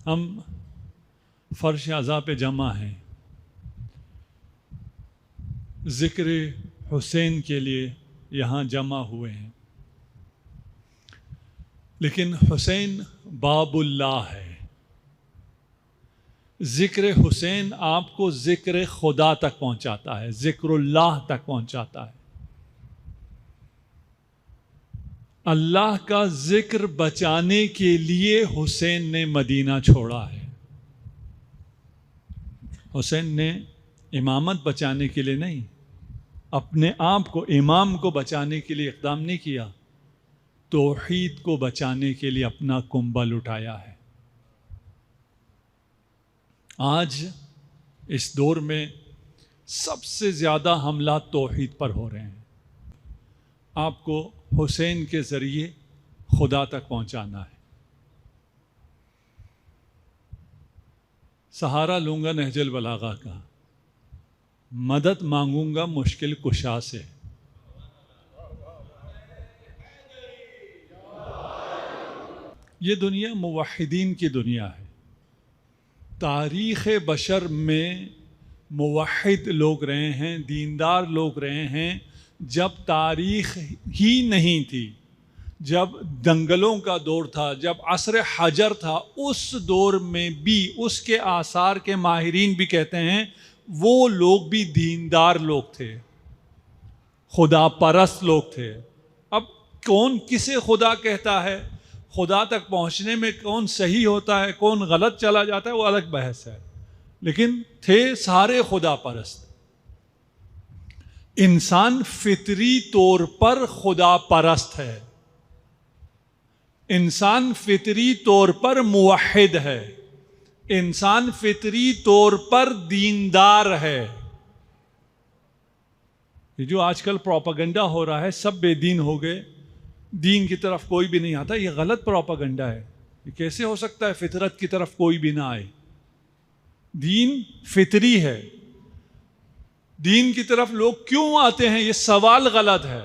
ہم فرش عزا پہ جمع ہیں، ذکر حسین کے لیے یہاں جمع ہوئے ہیں، لیکن حسین باب اللہ ہے۔ ذکر حسین آپ کو ذکر خدا تک پہنچاتا ہے، ذکر اللہ تک پہنچاتا ہے۔ اللہ کا ذکر بچانے کے لیے حسین نے مدینہ چھوڑا ہے۔ حسین نے امامت بچانے کے لیے نہیں، اپنے آپ کو امام کو بچانے کے لیے اقدام نہیں کیا، توحید کو بچانے کے لیے اپنا کنبل اٹھایا ہے۔ آج اس دور میں سب سے زیادہ حملات توحید پر ہو رہے ہیں۔ آپ کو حسین کے ذریعے خدا تک پہنچانا ہے۔ سہارا لوں گا نہج البلاغہ کا، مدد مانگوں گا مشکل کشا سے۔ یہ دنیا موحدین کی دنیا ہے۔ تاریخ بشر میں موحد لوگ رہے ہیں، دیندار لوگ رہے ہیں جب تاریخ ہی نہیں تھی، جب دنگلوں کا دور تھا، جب عصر حجر تھا، اس دور میں بھی اس کے آثار کے ماہرین بھی کہتے ہیں وہ لوگ بھی دیندار لوگ تھے، خدا پرست لوگ تھے۔ اب کون کسے خدا کہتا ہے، خدا تک پہنچنے میں کون صحیح ہوتا ہے، کون غلط چلا جاتا ہے، وہ الگ بحث ہے، لیکن تھے سارے خدا پرست۔ انسان فطری طور پر خدا پرست ہے، انسان فطری طور پر موحد ہے، انسان فطری طور پر دیندار ہے۔ یہ جو آج کل پروپیگنڈا ہو رہا ہے، سب بے دین ہو گئے، دین کی طرف کوئی بھی نہیں آتا، یہ غلط پروپیگنڈا ہے۔ یہ کیسے ہو سکتا ہے فطرت کی طرف کوئی بھی نہ آئے؟ دین فطری ہے، دین کی طرف لوگ کیوں آتے ہیں، یہ سوال غلط ہے۔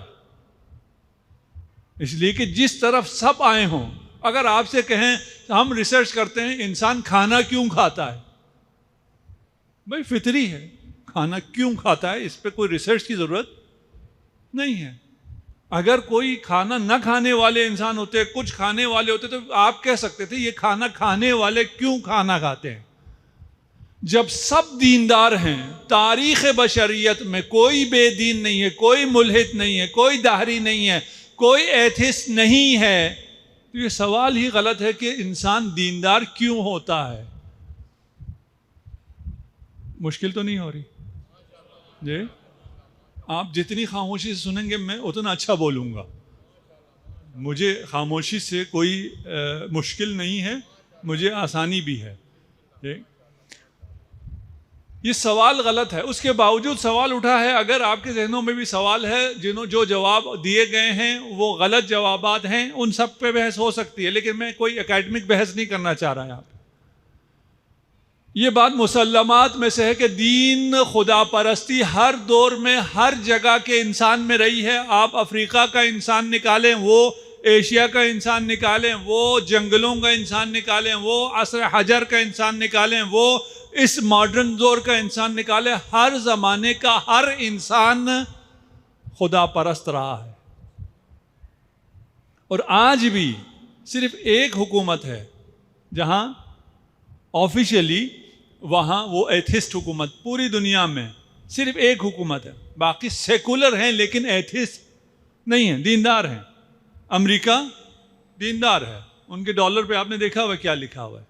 اس لیے کہ جس طرف سب آئے ہوں، اگر آپ سے کہیں ہم ریسرچ کرتے ہیں انسان کھانا کیوں کھاتا ہے، بھائی فطری ہے، کھانا کیوں کھاتا ہے، اس پہ کوئی ریسرچ کی ضرورت نہیں ہے۔ اگر کوئی کھانا نہ کھانے والے انسان ہوتے، کچھ کھانے والے ہوتے، تو آپ کہہ سکتے تھے یہ کھانا کھانے والے کیوں کھانا کھاتے ہیں۔ جب سب دیندار ہیں، تاریخ بشریت میں کوئی بے دین نہیں ہے، کوئی ملحد نہیں ہے، کوئی دہری نہیں ہے، کوئی ایتھسٹ نہیں ہے، تو یہ سوال ہی غلط ہے کہ انسان دیندار کیوں ہوتا ہے۔ مشکل تو نہیں ہو رہی جی؟ آپ جتنی خاموشی سے سنیں گے میں اتنا اچھا بولوں گا۔ مجھے خاموشی سے کوئی مشکل نہیں ہے، مجھے آسانی بھی ہے جی؟ یہ سوال غلط ہے، اس کے باوجود سوال اٹھا ہے۔ اگر آپ کے ذہنوں میں بھی سوال ہے، جو جواب دیے گئے ہیں وہ غلط جوابات ہیں، ان سب پہ بحث ہو سکتی ہے، لیکن میں کوئی اکیڈمک بحث نہیں کرنا چاہ رہا یہاں پہ۔ یہ بات مسلمات میں سے ہے کہ دین خدا پرستی ہر دور میں ہر جگہ کے انسان میں رہی ہے۔ آپ افریقہ کا انسان نکالیں، وہ ایشیا کا انسان نکالیں، وہ جنگلوں کا انسان نکالیں، وہ عصر حجر کا انسان نکالیں، وہ اس ماڈرن دور کا انسان نکالے، ہر زمانے کا ہر انسان خدا پرست رہا ہے۔ اور آج بھی صرف ایک حکومت ہے جہاں آفیشیلی، وہاں وہ ایتھسٹ حکومت، پوری دنیا میں صرف ایک حکومت ہے، باقی سیکولر ہیں لیکن ایتھسٹ نہیں ہیں، دیندار ہیں۔ امریکہ دیندار ہے، ان کے ڈالر پہ آپ نے دیکھا ہوا کیا لکھا ہوا ہے،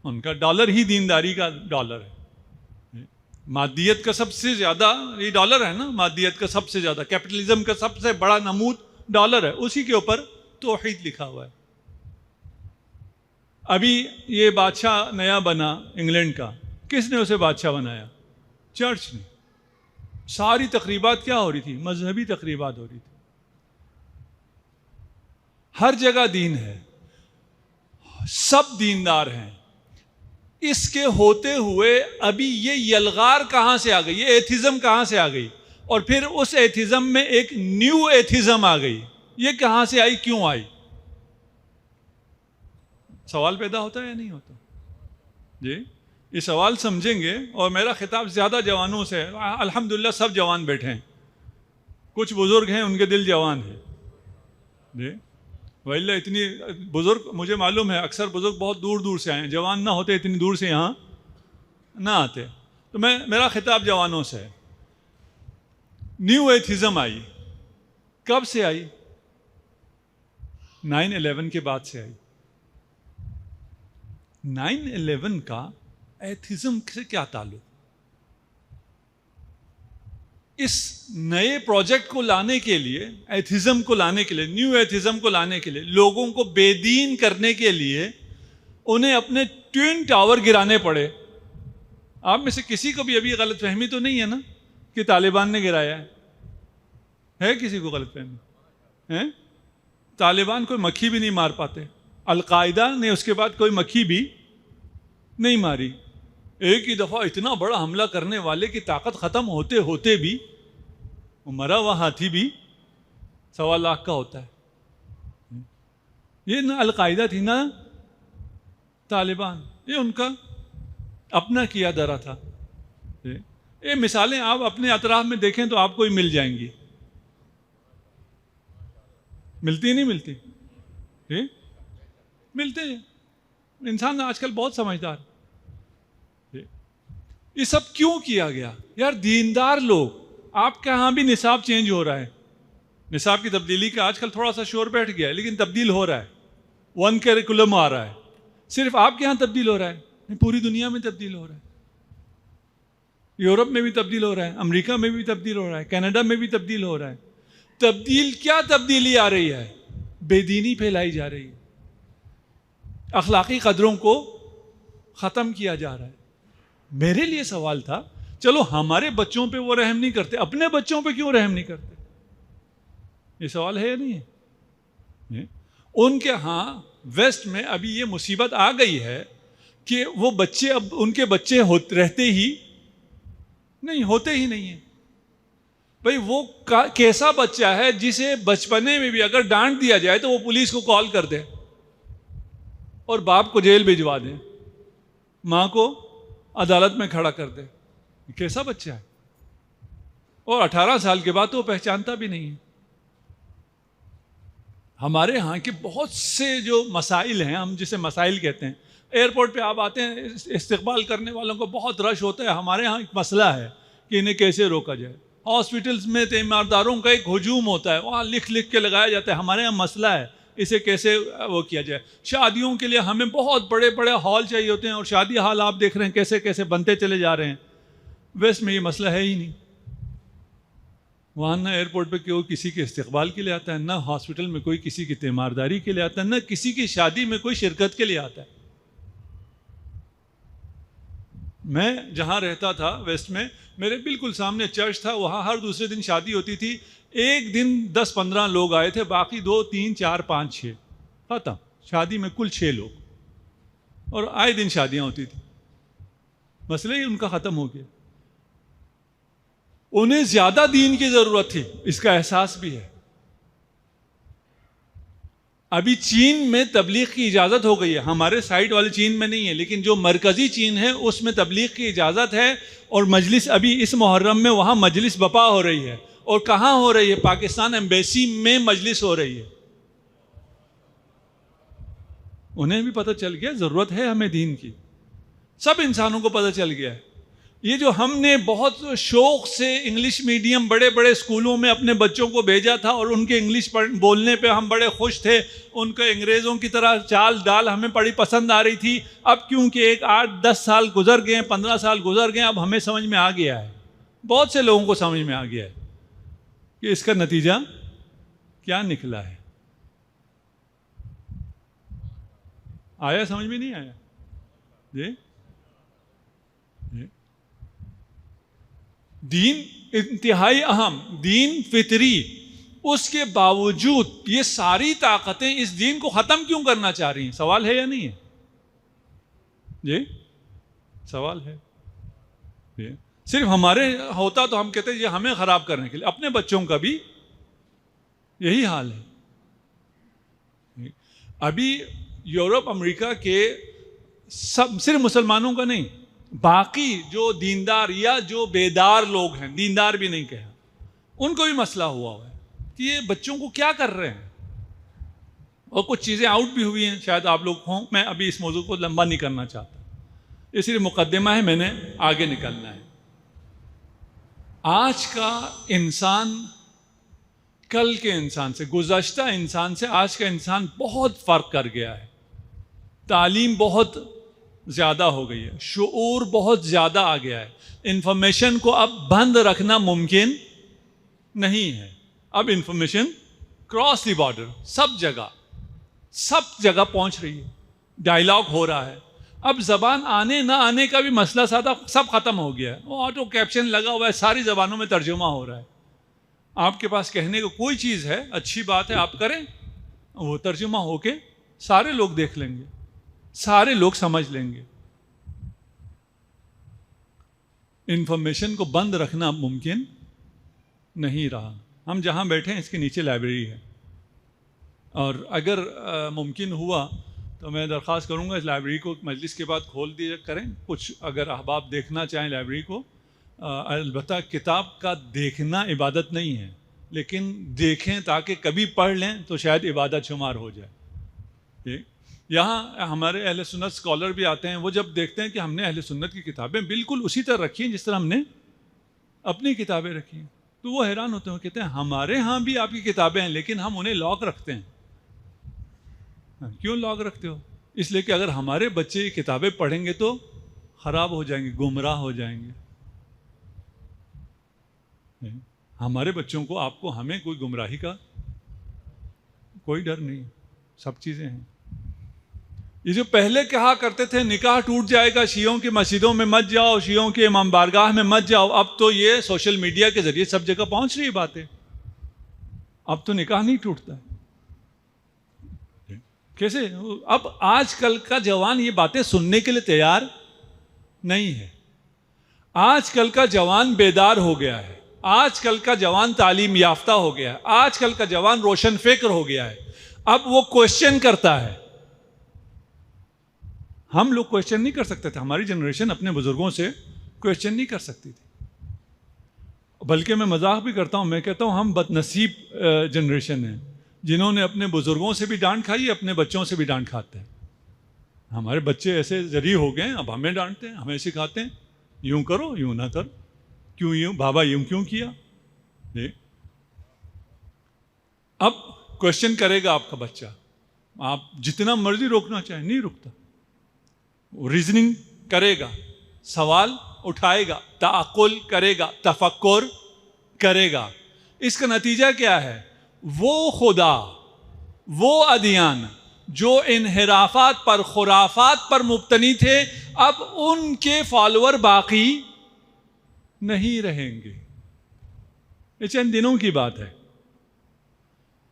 ان کا ڈالر ہی دینداری کا ڈالر ہے۔ مادیت کا سب سے زیادہ یہ ڈالر ہے نا، مادیت کا سب سے زیادہ، کیپٹلزم کا سب سے بڑا نمود ڈالر ہے، اسی کے اوپر توحید لکھا ہوا ہے۔ ابھی یہ بادشاہ نیا بنا انگلینڈ کا، کس نے اسے بادشاہ بنایا؟ چرچ نے۔ ساری تقریبات کیا ہو رہی تھی؟ مذہبی تقریبات ہو رہی تھی۔ ہر جگہ دین ہے، سب دیندار ہیں۔ اس کے ہوتے ہوئے ابھی یہ یلغار کہاں سے آ گئی، یہ ایتھزم کہاں سے آ گئی، اور پھر اس ایتھزم میں ایک نیو ایتھزم آ گئی، یہ کہاں سے آئی، کیوں آئی؟ سوال پیدا ہوتا ہے یا نہیں ہوتا؟ جی یہ سوال سمجھیں گے، اور میرا خطاب زیادہ جوانوں سے ہے، الحمدللہ سب جوان بیٹھے ہیں، کچھ بزرگ ہیں ان کے دل جوان ہیں جی، وَإِلَّا اتنی بزرگ مجھے معلوم ہے اکثر بزرگ بہت دور دور سے آئے ہیں، جوان نہ ہوتے اتنی دور سے یہاں نہ آتے، تو میرا خطاب جوانوں سے ہے۔ نیو ایتھزم آئی، کب سے آئی؟ 9/11 کے بعد سے آئی۔ 9/11 کا ایتھزم سے کیا تعلق؟ اس نئے پروجیکٹ کو لانے کے لیے، ایتھزم کو لانے کے لیے، نیو ایتھزم کو لانے کے لیے، لوگوں کو بے دین کرنے کے لیے انہیں اپنے ٹوین ٹاور گرانے پڑے۔ آپ میں سے کسی کو بھی ابھی غلط فہمی تو نہیں ہے نا کہ طالبان نے گرایا ہے کسی کو غلط فہمی ہے؟ طالبان کوئی مکھی بھی نہیں مار پاتے، القاعدہ نے اس کے بعد کوئی مکھی بھی نہیں ماری۔ ایک ہی دفعہ اتنا بڑا حملہ کرنے والے کی طاقت ختم ہوتے ہوتے بھی مرا ہوا ہاتھی بھی 1.25 لاکھ کا ہوتا ہے۔ یہ نہ القاعدہ تھی نہ طالبان، یہ ان کا اپنا کیا درا تھا۔ یہ مثالیں آپ اپنے اطراف میں دیکھیں تو آپ کو ہی مل جائیں گی، ملتی نہیں ملتی؟ ملتے ہیں۔ انسان آج کل بہت سمجھدار۔ یہ سب کیوں کیا گیا؟ یار دیندار لوگ، آپ کے ہاں بھی نصاب چینج ہو رہا ہے، نصاب کی تبدیلی کا آج کل تھوڑا سا شور بیٹھ گیا ہے، لیکن تبدیل ہو رہا ہے، ون کیریکولم آ رہا ہے۔ صرف آپ کے ہاں تبدیل ہو رہا ہے، پوری دنیا میں تبدیل ہو رہا ہے، یورپ میں بھی تبدیل ہو رہا ہے، امریکہ میں بھی تبدیل ہو رہا ہے، کینیڈا میں بھی تبدیل ہو رہا ہے۔ کیا تبدیلی آ رہی ہے؟ بے دینی پھیلائی جا رہی ہے، اخلاقی قدروں کو ختم کیا جا رہا ہے۔ میرے لیے سوال تھا، چلو ہمارے بچوں پہ وہ رحم نہیں کرتے، اپنے بچوں پہ کیوں رحم نہیں کرتے؟ یہ سوال ہے یا نہیں ہے؟ ان کے ہاں ویسٹ میں ابھی یہ مصیبت آ گئی ہے کہ وہ بچے، اب ان کے بچے رہتے ہی نہیں ہیں۔ بھئی وہ کیسا بچہ ہے جسے بچپنے میں بھی اگر ڈانٹ دیا جائے تو وہ پولیس کو کال کر دے اور باپ کو جیل بھجوا دے، ماں کو عدالت میں کھڑا کر دے؟ کیسا بچہ ہے؟ اور 18 سال کے بعد تو وہ پہچانتا بھی نہیں ہے۔ ہمارے ہاں کے بہت سے جو مسائل ہیں، ہم جسے مسائل کہتے ہیں، ایئرپورٹ پہ آپ آتے ہیں، استقبال کرنے والوں کو بہت رش ہوتا ہے۔ ہمارے ہاں ایک مسئلہ ہے کہ انہیں کیسے روکا جائے۔ ہاسپٹلز میں تیمارداروں کا ایک ہجوم ہوتا ہے، وہاں لکھ کے لگایا جاتا ہے، ہمارے یہاں مسئلہ ہے اسے کیسے وہ کیا جائے۔ شادیوں کے لیے ہمیں بہت بڑے بڑے ہال چاہیے ہوتے ہیں، اور شادی ہال آپ دیکھ رہے ہیں کیسے کیسے بنتے چلے جا رہے ہیں۔ ویسٹ میں یہ مسئلہ ہے ہی نہیں، وہاں نہ ایئرپورٹ پہ کوئی کسی کے استقبال کے لیے آتا ہے، نہ ہاسپٹل میں کوئی کسی کی تیمارداری کے لیے آتا ہے، نہ کسی کی شادی میں کوئی شرکت کے لیے آتا ہے۔ میں جہاں رہتا تھا ویسٹ میں، میرے بالکل سامنے چرچ تھا، وہاں ہر دوسرے دن شادی ہوتی تھی۔ ایک دن 10-15 لوگ آئے تھے، باقی 2, 3, 4, 5, 6 ختم۔ شادی میں کل 6 لوگ، اور آئے دن شادیاں ہوتی تھی۔ مسئلہ ہی ان کا ختم ہو گیا۔ انہیں زیادہ دین کی ضرورت تھی، اس کا احساس بھی ہے۔ ابھی چین میں تبلیغ کی اجازت ہو گئی ہے، ہمارے سائٹ والے چین میں نہیں ہے، لیکن جو مرکزی چین ہے اس میں تبلیغ کی اجازت ہے، اور مجلس ابھی اس محرم میں وہاں مجلس بپا ہو رہی ہے۔ اور کہاں ہو رہی ہے؟ پاکستان ایمبیسی میں مجلس ہو رہی ہے۔ انہیں بھی پتہ چل گیا ضرورت ہے ہمیں دین کی، سب انسانوں کو پتہ چل گیا ہے۔ یہ جو ہم نے بہت شوق سے انگلش میڈیم بڑے بڑے اسکولوں میں اپنے بچوں کو بھیجا تھا، اور ان کے انگلش بولنے پہ ہم بڑے خوش تھے، ان کے انگریزوں کی طرح چال ڈال ہمیں بڑی پسند آ رہی تھی، اب کیونکہ 8-10 سال گزر گئے، 15 سال گزر گئے، اب ہمیں سمجھ میں آ گیا ہے، بہت سے لوگوں کو سمجھ میں آ گیا ہے کہ اس کا نتیجہ کیا نکلا ہے۔ آیا سمجھ میں نہیں آیا؟ جی دین انتہائی اہم، دین فطری، اس کے باوجود یہ ساری طاقتیں اس دین کو ختم کیوں کرنا چاہ رہی ہیں؟ سوال ہے یا نہیں ہے؟ جی سوال ہے۔ صرف ہمارے ہوتا تو ہم کہتے ہیں یہ ہمیں خراب کرنے کے لیے، اپنے بچوں کا بھی یہی حال ہے۔ ابھی یورپ امریکہ کے صرف مسلمانوں کا نہیں، باقی جو دیندار یا جو بیدار لوگ ہیں، دیندار بھی نہیں کہا، ان کو بھی مسئلہ ہوا ہے کہ یہ بچوں کو کیا کر رہے ہیں. اور کچھ چیزیں آؤٹ بھی ہوئی ہیں، شاید آپ لوگ ہوں. میں ابھی اس موضوع کو لمبا نہیں کرنا چاہتا، یہ صرف مقدمہ ہے، میں نے آگے نکلنا ہے. آج کا انسان کل کے انسان سے، گزشتہ انسان سے آج کا انسان بہت فرق کر گیا ہے. تعلیم بہت زیادہ ہو گئی ہے، شعور بہت زیادہ آ گیا ہے. انفارمیشن کو اب بند رکھنا ممکن نہیں ہے. اب انفارمیشن کراس دی بارڈر سب جگہ پہنچ رہی ہے، ڈائلاگ ہو رہا ہے. اب زبان آنے نہ آنے کا بھی مسئلہ سادہ سب ختم ہو گیا ہے. وہ آٹو کیپشن لگا ہوا ہے، ساری زبانوں میں ترجمہ ہو رہا ہے. آپ کے پاس کہنے کو کوئی چیز ہے، اچھی بات ہے، آپ کریں، وہ ترجمہ ہو کے سارے لوگ دیکھ لیں گے، سارے لوگ سمجھ لیں گے. انفارمیشن کو بند رکھنا ممکن نہیں رہا. ہم جہاں بیٹھے ہیں اس کے نیچے لائبریری ہے، اور اگر ممکن ہوا تو میں درخواست کروں گا اس لائبریری کو مجلس کے بعد کھول دیا کریں. کچھ اگر احباب دیکھنا چاہیں لائبریری کو، البتہ کتاب کا دیکھنا عبادت نہیں ہے، لیکن دیکھیں تاکہ کبھی پڑھ لیں تو شاید عبادت شمار ہو جائے. یہاں ہمارے اہل سنت اسکالر بھی آتے ہیں، وہ جب دیکھتے ہیں کہ ہم نے اہل سنت کی کتابیں بالکل اسی طرح رکھی ہیں جس طرح ہم نے اپنی کتابیں رکھی ہیں، تو وہ حیران ہوتے ہیں، کہتے ہیں ہمارے ہاں بھی آپ کی کتابیں ہیں لیکن ہم انہیں لاک رکھتے ہیں. کیوں لاک رکھتے ہو؟ اس لیے کہ اگر ہمارے بچے یہ کتابیں پڑھیں گے تو خراب ہو جائیں گے، گمراہ ہو جائیں گے. ہمارے بچوں کو، آپ کو، ہمیں کوئی گمراہی کا کوئی ڈر نہیں، سب چیزیں ہیں. یہ جو پہلے کہا کرتے تھے نکاح ٹوٹ جائے گا، شیعوں کی مسجدوں میں مت جاؤ، شیعوں کے امام بارگاہ میں مت جاؤ، اب تو یہ سوشل میڈیا کے ذریعے سب جگہ پہنچ رہی باتیں. اب تو نکاح نہیں ٹوٹتا. کیسے؟ اب آج کل کا جوان یہ باتیں سننے کے لیے تیار نہیں ہے. آج کل کا جوان بیدار ہو گیا ہے، آج کل کا جوان تعلیم یافتہ ہو گیا ہے، آج کل کا جوان روشن فکر ہو گیا ہے. اب وہ کوشچن کرتا ہے. ہم لوگ کوشچن نہیں کر سکتے تھے، ہماری جنریشن اپنے بزرگوں سے کوشچن نہیں کر سکتی تھی. بلکہ میں مذاق بھی کرتا ہوں، میں کہتا ہوں ہم بد نصیب جنریشن ہیں جنہوں نے اپنے بزرگوں سے بھی ڈانٹ کھائی، اپنے بچوں سے بھی ڈانٹ کھاتے ہیں. ہمارے بچے ایسے ذریع ہو گئے ہیں، اب ہمیں ڈانٹتے ہیں، ہمیں سکھاتے ہیں یوں کرو، یوں نہ کرو، کیوں یوں بابا یوں کیوں کیا. اب کوشچن کرے گا آپ کا بچہ، آپ جتنا مرضی روکنا چاہیں نہیں رکتا. ریزننگ کرے گا، سوال اٹھائے گا، تعقل کرے گا، تفکر کرے گا. اس کا نتیجہ کیا ہے؟ وہ خدا، وہ ادیان جو انحرافات پر، خرافات پر مبتنی تھے، اب ان کے فالوور باقی نہیں رہیں گے. یہ چند دنوں کی بات ہے.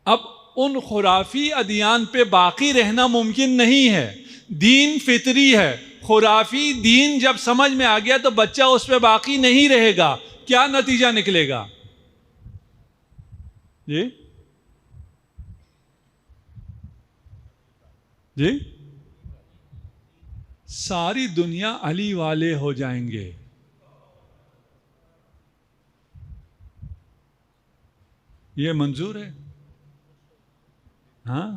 اب ان خرافی ادیان پہ باقی رہنا ممکن نہیں ہے. دین فطری ہے، خرافی دین جب سمجھ میں آ گیا تو بچہ اس پہ باقی نہیں رہے گا. کیا نتیجہ نکلے گا؟ جی ساری دنیا علی والے ہو جائیں گے. یہ منظور ہے؟ ہاں،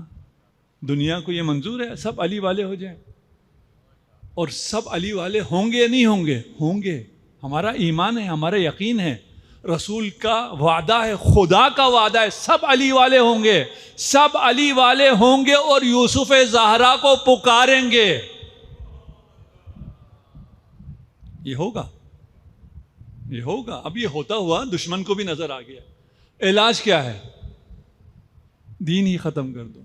دنیا کو یہ منظور ہے سب علی والے ہو جائیں؟ اور سب علی والے ہوں گے یا نہیں ہوں گے؟ ہوں گے. ہمارا ایمان ہے، ہمارا یقین ہے، رسول کا وعدہ ہے، خدا کا وعدہ ہے، سب علی والے ہوں گے، سب علی والے ہوں گے اور یوسف زہرا کو پکاریں گے. یہ ہوگا، یہ ہوگا. اب یہ ہوتا ہوا دشمن کو بھی نظر آ گیا. علاج کیا ہے؟ دین ہی ختم کر دو،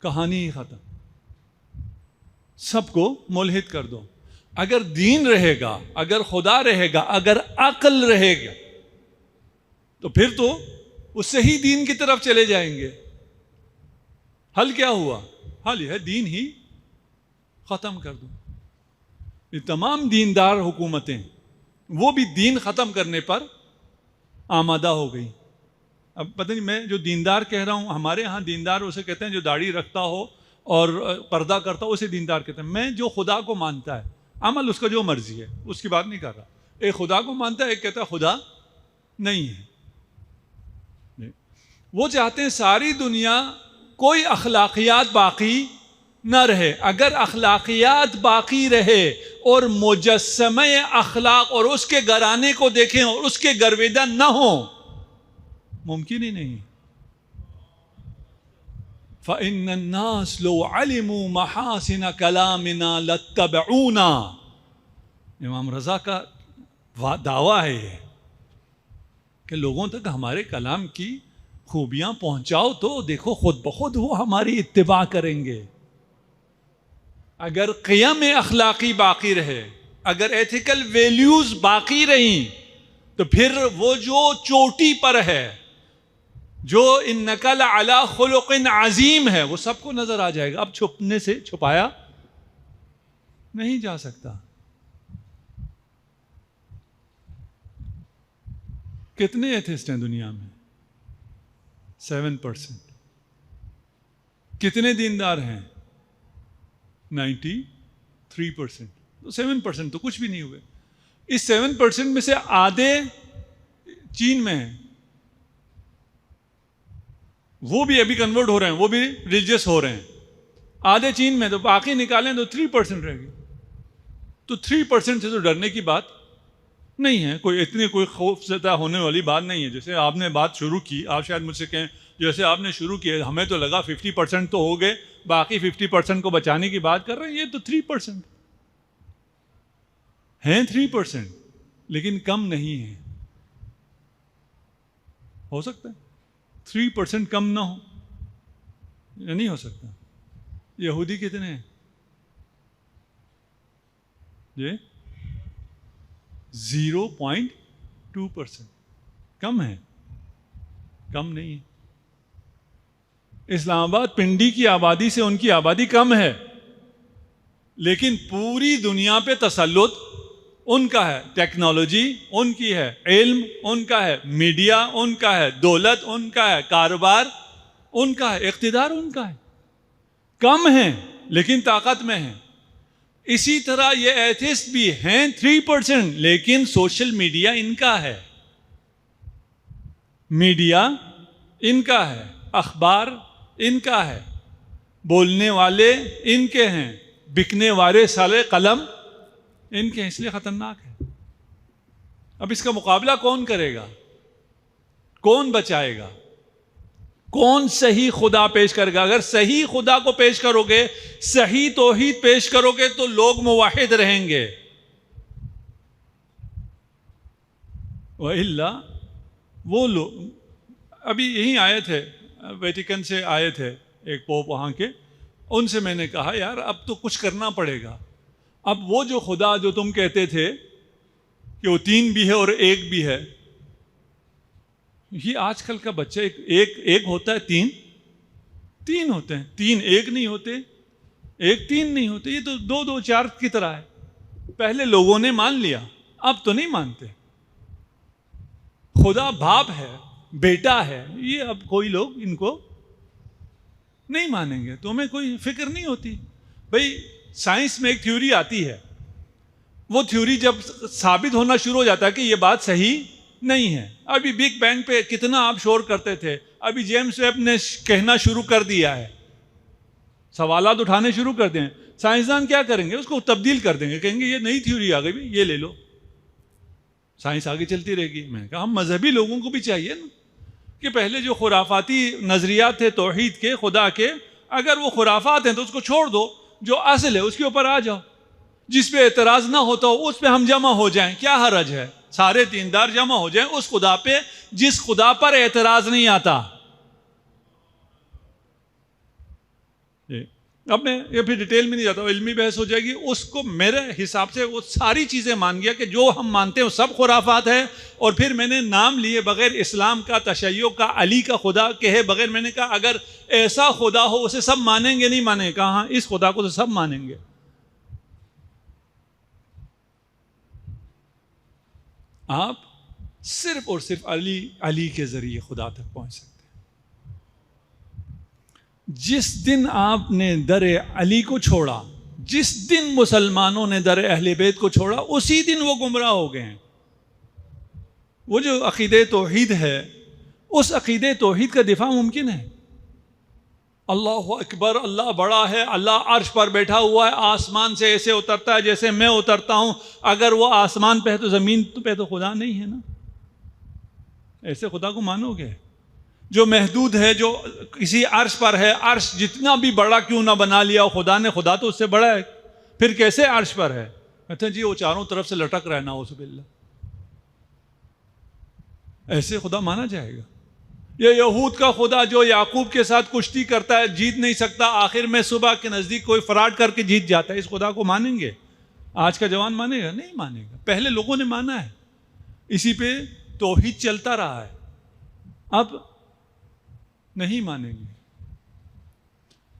کہانی ہی ختم، سب کو ملحد کر دو. اگر دین رہے گا، اگر خدا رہے گا، اگر عقل رہے گا تو پھر تو اس سے ہی دین کی طرف چلے جائیں گے. حل کیا ہوا؟ حل یہ ہے دین ہی ختم کر دو. یہ تمام دیندار حکومتیں وہ بھی دین ختم کرنے پر آمادہ ہو گئی. اب پتہ نہیں، میں جو دیندار کہہ رہا ہوں، ہمارے ہاں دیندار اسے کہتے ہیں جو داڑھی رکھتا ہو اور پردہ کرتا اسے دیندار کہتے ہیں. میں جو خدا کو مانتا ہے, عمل اس کا جو مرضی ہے, اس کی بات نہیں کر رہا. ایک خدا کو مانتا ہے, ایک کہتا ہے خدا نہیں ہے. وہ چاہتے ہیں ساری دنیا کوئی اخلاقیات باقی نہ رہے. اگر اخلاقیات باقی رہے اور مجسمہ اخلاق اور اس کے گھرانے کو دیکھیں اور اس کے گرویدہ نہ ہوں, ممکن ہی نہیں. فَإِنَّ النَّاسَ لَوْ عَلِمُوا مَحَاسِنَ كَلَامِنَا لَاتَّبَعُونَا. امام رضا کا دعویٰ ہے یہ کہ لوگوں تک ہمارے کلام کی خوبیاں پہنچاؤ تو دیکھو خود بخود وہ ہماری اتباع کریں گے. اگر قیم اخلاقی باقی رہے, اگر ایتھیکل ویلیوز باقی رہیں, تو پھر وہ جو چوٹی پر ہے, جو انک لعلی خلق عظیم ہے, وہ سب کو نظر آ جائے گا. اب چھپنے سے چھپایا نہیں جا سکتا. کتنے ایتھسٹ ہیں دنیا میں؟ 7%. کتنے دیندار ہیں؟ 93%. تو 7% تو کچھ بھی نہیں ہوئے. اس 7% میں سے آدھے چین میں ہیں, وہ بھی ابھی کنورٹ ہو رہے ہیں, وہ بھی ریلیجیس ہو رہے ہیں. آدھے چین میں, تو باقی نکالیں تو 3% رہ گئی. تو 3% سے تو ڈرنے کی بات نہیں ہے. کوئی خوف زدہ ہونے والی بات نہیں ہے. جیسے آپ نے بات شروع کی, آپ شاید مجھ سے کہیں جیسے آپ نے شروع کیا, ہمیں تو لگا 50% تو ہو گئے, باقی 50% کو بچانے کی بات کر رہے ہیں. یہ تو 3% ہیں. 3% لیکن کم نہیں ہے. ہو سکتا ہے 3% کم نہ ہو, یا نہیں ہو سکتا. یہودی کتنے ہیں جی؟ 0.2%. کم ہے, کم نہیں ہے. اسلام آباد پنڈی کی آبادی سے ان کی آبادی کم ہے, لیکن پوری دنیا پہ تسلط ان کا ہے. ٹیکنالوجی ان کی ہے, علم ان کا ہے, میڈیا ان کا ہے, دولت ان کا ہے, کاروبار ان کا ہے, اقتدار ان کا ہے. کم ہیں لیکن طاقت میں ہیں. اسی طرح یہ ایتھسٹ بھی ہیں 3%, لیکن سوشل میڈیا ان کا ہے, میڈیا ان کا ہے, اخبار ان کا ہے, بولنے والے ان کے ہیں, بکنے والے سالے قلم ان کے ہیں. اس لیے خطرناک ہے. اب اس کا مقابلہ کون کرے گا؟ کون بچائے گا؟ کون صحیح خدا پیش کرے گا؟ اگر صحیح خدا کو پیش کرو گے, صحیح توحید پیش کرو گے, تو لوگ موحد رہیں گے. وَإِلَّا وہ لوگ ابھی یہیں آئے تھے, ویٹیکن سے آئے تھے ایک پوپ وہاں کے. ان سے میں نے کہا یار اب تو کچھ کرنا پڑے گا. اب وہ جو خدا جو تم کہتے تھے کہ وہ 3 بھی ہے اور 1 بھی ہے, یہ آج کل کا بچہ ایک ہوتا ہے, 3 ہوتے ہیں. 3 1 نہیں ہوتے, 1 3 نہیں ہوتے. یہ تو 2 2 4 کی طرح ہے. پہلے لوگوں نے مان لیا, اب تو نہیں مانتے. خدا باپ ہے, بیٹا ہے, یہ اب کوئی لوگ ان کو نہیں مانیں گے. تمہیں کوئی فکر نہیں ہوتی. بھئی سائنس میں ایک تھیوری آتی ہے, وہ تھیوری جب ثابت ہونا شروع ہو جاتا ہے کہ یہ بات صحیح نہیں ہے. ابھی بگ بینگ پہ کتنا آپ شور کرتے تھے, ابھی جیمس ویب نے کہنا شروع کر دیا ہے, سوالات اٹھانے شروع کر دیں. سائنسدان کیا کریں گے؟ اس کو تبدیل کر دیں گے, کہیں گے یہ نئی تھیوری آ گئی, یہ لے لو, سائنس آگے چلتی رہے گی. میں نے کہا ہم مذہبی لوگوں کو بھی چاہیے نا کہ پہلے جو خرافاتی نظریات تھے توحید کے, خدا کے, اگر وہ خرافات ہیں تو اس کو چھوڑ دو, جو اصل ہے اس کے اوپر آ جاؤ. جس پہ اعتراض نہ ہوتا ہو اس پہ ہم جمع ہو جائیں, کیا حرج ہے؟ سارے دیندار جمع ہو جائیں اس خدا پہ جس خدا پر اعتراض نہیں آتا. اب میں یہ پھر ڈیٹیل میں نہیں جاتا ہوں, علمی بحث ہو جائے گی. اس کو میرے حساب سے وہ ساری چیزیں مان گیا کہ جو ہم مانتے ہیں وہ سب خرافات ہے. اور پھر میں نے نام لیے بغیر اسلام کا, تشیع کا, علی کا خدا کہے بغیر میں نے کہا اگر ایسا خدا ہو اسے سب مانیں گے نہیں مانیں گے؟ کہا ہاں اس خدا کو تو سب مانیں گے. آپ صرف اور صرف علی کے ذریعے خدا تک پہنچ سکتے ہیں. جس دن آپ نے در علی کو چھوڑا، جس دن مسلمانوں نے در اہل بیت کو چھوڑا، اسی دن وہ گمراہ ہو گئے ہیں۔ وہ جو عقیدہ توحید ہے، اس عقیدہ توحید کا دفاع ممکن ہے؟ اللہ اکبر، اللہ بڑا ہے، اللہ عرش پر بیٹھا ہوا ہے، آسمان سے ایسے اترتا ہے جیسے میں اترتا ہوں۔ اگر وہ آسمان پہ ہے تو زمین پہ تو خدا نہیں ہے نا، ایسے خدا کو مانو گے؟ جو محدود ہے، جو کسی عرش پر ہے، عرش جتنا بھی بڑا کیوں نہ بنا لیا خدا نے، خدا تو اس سے بڑا ہے، پھر کیسے عرش پر ہے؟ کہتے ہیں جی وہ چاروں طرف سے لٹک رہا ہے، نعوذ باللہ۔ ایسے خدا مانا جائے گا؟ یہ یہود کا خدا جو یعقوب کے ساتھ کشتی کرتا ہے، جیت نہیں سکتا، آخر میں صبح کے نزدیک کوئی فراڈ کر کے جیت جاتا ہے، اس خدا کو مانیں گے؟ آج کا جوان مانے گا؟ نہیں مانے گا۔ پہلے لوگوں نے مانا ہے، اسی پہ توحید چلتا رہا ہے، اب نہیں مانیں گے۔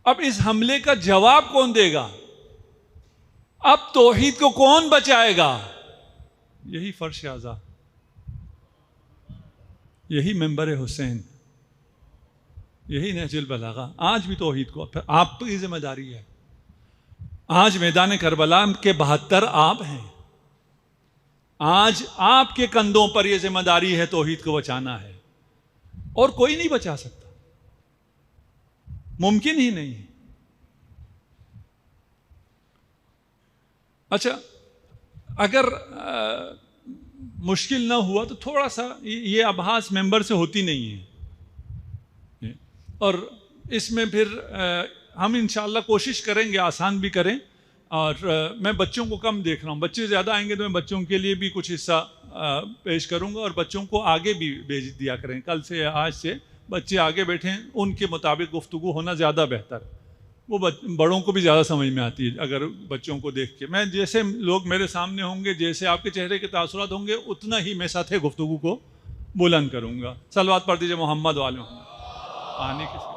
اب اس حملے کا جواب کون دے گا؟ اب توحید کو کون بچائے گا؟ یہی فرش اعضا، یہی منبر حسین، یہی نہج البلاغہ۔ آج بھی توحید کو آپ کی ذمہ داری ہے۔ آج میدان کربلا کے 72 آپ ہیں، آج آپ کے کندھوں پر یہ ذمہ داری ہے، توحید کو بچانا ہے، اور کوئی نہیں بچا سکتا، ممکن ہی نہیں ہے۔ اچھا، اگر مشکل نہ ہوا تو تھوڑا سا یہ ابحاث ممبر سے ہوتی نہیں ہے، اور اس میں پھر ہم انشاءاللہ کوشش کریں گے آسان بھی کریں، اور میں بچوں کو کم دیکھ رہا ہوں، بچے زیادہ آئیں گے تو میں بچوں کے لیے بھی کچھ حصہ پیش کروں گا، اور بچوں کو آگے بھی بھیج دیا کریں، کل سے یا آج سے بچے آگے بیٹھیں، ان کے مطابق گفتگو ہونا زیادہ بہتر، وہ بڑوں کو بھی زیادہ سمجھ میں آتی ہے اگر بچوں کو دیکھ کے۔ میں جیسے لوگ میرے سامنے ہوں گے، جیسے آپ کے چہرے کے تاثرات ہوں گے، اتنا ہی میں سطح گفتگو کو بلند کروں گا۔ صلوات پڑھ دیجیے محمد والے آنے کس کے پاس۔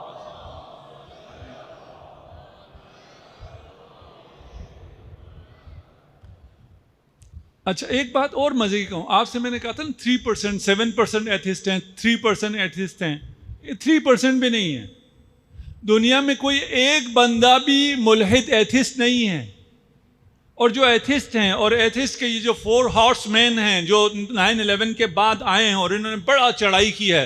اچھا، ایک بات اور مزے کی کہوں، آپ سے میں نے کہا تھا نا 3%، 7% ایتھسٹ ہیں، 3% ایتھسٹ ہیں، یہ 3% بھی نہیں ہے۔ دنیا میں کوئی ایک بندہ بھی ملحد ایتھسٹ نہیں ہے، اور جو ایتھسٹ ہیں، اور ایتھسٹ کے یہ جو 4 ہارس مین ہیں جو 9/11 کے بعد آئے ہیں اور انہوں نے بڑا چڑھائی کی ہے،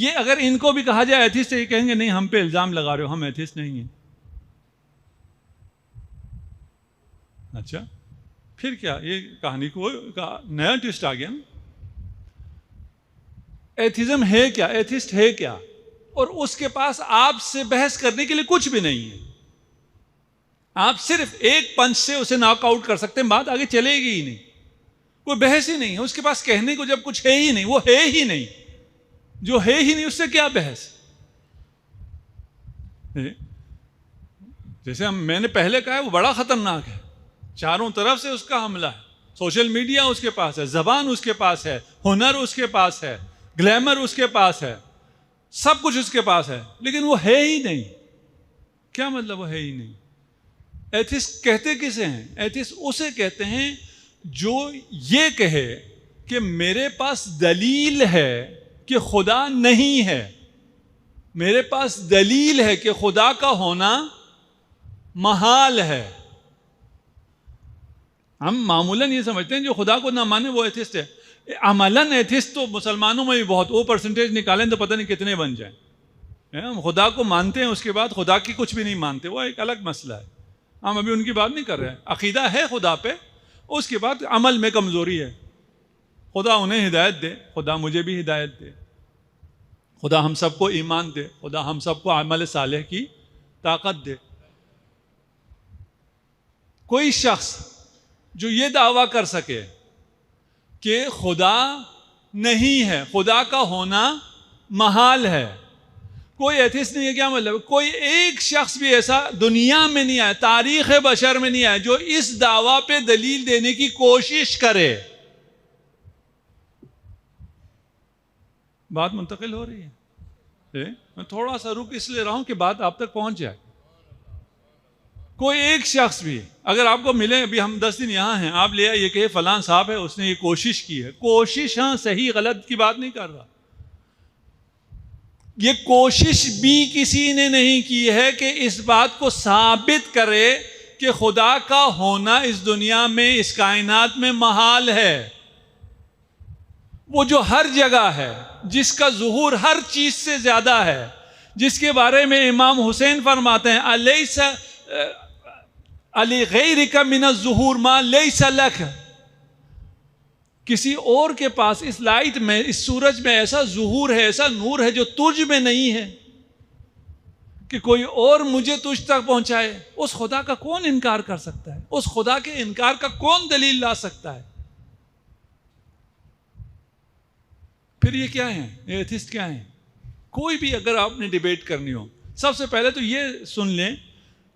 یہ اگر ان کو بھی کہا جائے ایتھسٹ، یہ کہیں گے نہیں ہم پہ الزام لگا رہے ہو، ہم ایتھسٹ نہیں ہیں۔ اچھا، پھر کیا یہ کہانی کو نیا ٹوسٹ آ گیا نا؟ ایتھزم ہے کیا؟ ایتھسٹ ہے کیا؟ اور اس کے پاس آپ سے بحث کرنے کے لیے کچھ بھی نہیں ہے، آپ صرف ایک پنچ سے اسے ناک آؤٹ کر سکتے ہیں، بات آگے چلے گی ہی نہیں، کوئی بحث ہی نہیں ہے اس کے پاس کہنے کو، جب کچھ ہے ہی نہیں، وہ ہے ہی نہیں، جو ہے ہی نہیں اس سے کیا بحث؟ جیسے میں نے پہلے کہا ہے، وہ بڑا خطرناک ہے، چاروں طرف سے اس کا حملہ ہے، سوشل میڈیا اس کے پاس ہے، زبان اس کے پاس ہے، ہنر اس کے پاس ہے، گلیمر اس کے پاس ہے، سب کچھ اس کے پاس ہے، لیکن وہ ہے ہی نہیں۔ کیا مطلب وہ ہے ہی نہیں؟ ایتھسٹ کہتے کسے ہیں؟ ایتھسٹ اسے کہتے ہیں جو یہ کہے کہ میرے پاس دلیل ہے کہ خدا نہیں ہے، میرے پاس دلیل ہے کہ خدا کا ہونا محال ہے۔ ہم معمولاً یہ سمجھتے ہیں جو خدا کو نہ مانے وہ ایتھسٹ ہے۔ عملاً ایتھسٹ تو مسلمانوں میں بھی بہت، وہ پرسنٹیج نکالیں تو پتہ نہیں کتنے بن جائیں۔ ہم خدا کو مانتے ہیں، اس کے بعد خدا کی کچھ بھی نہیں مانتے، وہ ایک الگ مسئلہ ہے، ہم ابھی ان کی بات نہیں کر رہے ہیں۔ عقیدہ ہے خدا پہ، اس کے بعد عمل میں کمزوری ہے۔ خدا انہیں ہدایت دے، خدا مجھے بھی ہدایت دے، خدا ہم سب کو ایمان دے، خدا ہم سب کو عمل صالح کی طاقت دے۔ کوئی شخص جو یہ دعویٰ کر سکے کہ خدا نہیں ہے، خدا کا ہونا محال ہے، کوئی ایتھسٹ نہیں ہے۔ کیا مطلب؟ کوئی ایک شخص بھی ایسا دنیا میں نہیں آیا، تاریخ بشر میں نہیں آیا جو اس دعویٰ پہ دلیل دینے کی کوشش کرے۔ بات منتقل ہو رہی ہے؟ میں تھوڑا سا رک اس لیے رہا ہوں کہ بات آپ تک پہنچ جائے۔ کوئی ایک شخص بھی اگر آپ کو ملے، ابھی ہم 10 دن یہاں ہیں، آپ لے آئیے کہ فلاں صاحب ہے، اس نے یہ کوشش کی ہے، کوشش ہاں صحیح غلط کی بات نہیں کر رہا، یہ کوشش بھی کسی نے نہیں کی ہے کہ اس بات کو ثابت کرے کہ خدا کا ہونا اس دنیا میں، اس کائنات میں محال ہے۔ وہ جو ہر جگہ ہے، جس کا ظہور ہر چیز سے زیادہ ہے، جس کے بارے میں امام حسین فرماتے ہیں الیس لغیرک من الظہور ما لیس لک، کسی اور کے پاس اس لائٹ میں، اس سورج میں ایسا ظہور ہے، ایسا نور ہے جو تجھ میں نہیں ہے، کہ کوئی اور مجھے تجھ تک پہنچائے۔ اس خدا کا کون انکار کر سکتا ہے؟ اس خدا کے انکار کا کون دلیل لا سکتا ہے؟ پھر یہ کیا ہیں؟ ایتھسٹ کیا ہیں؟ کوئی بھی اگر آپ نے ڈیبیٹ کرنی ہو، سب سے پہلے تو یہ سن لیں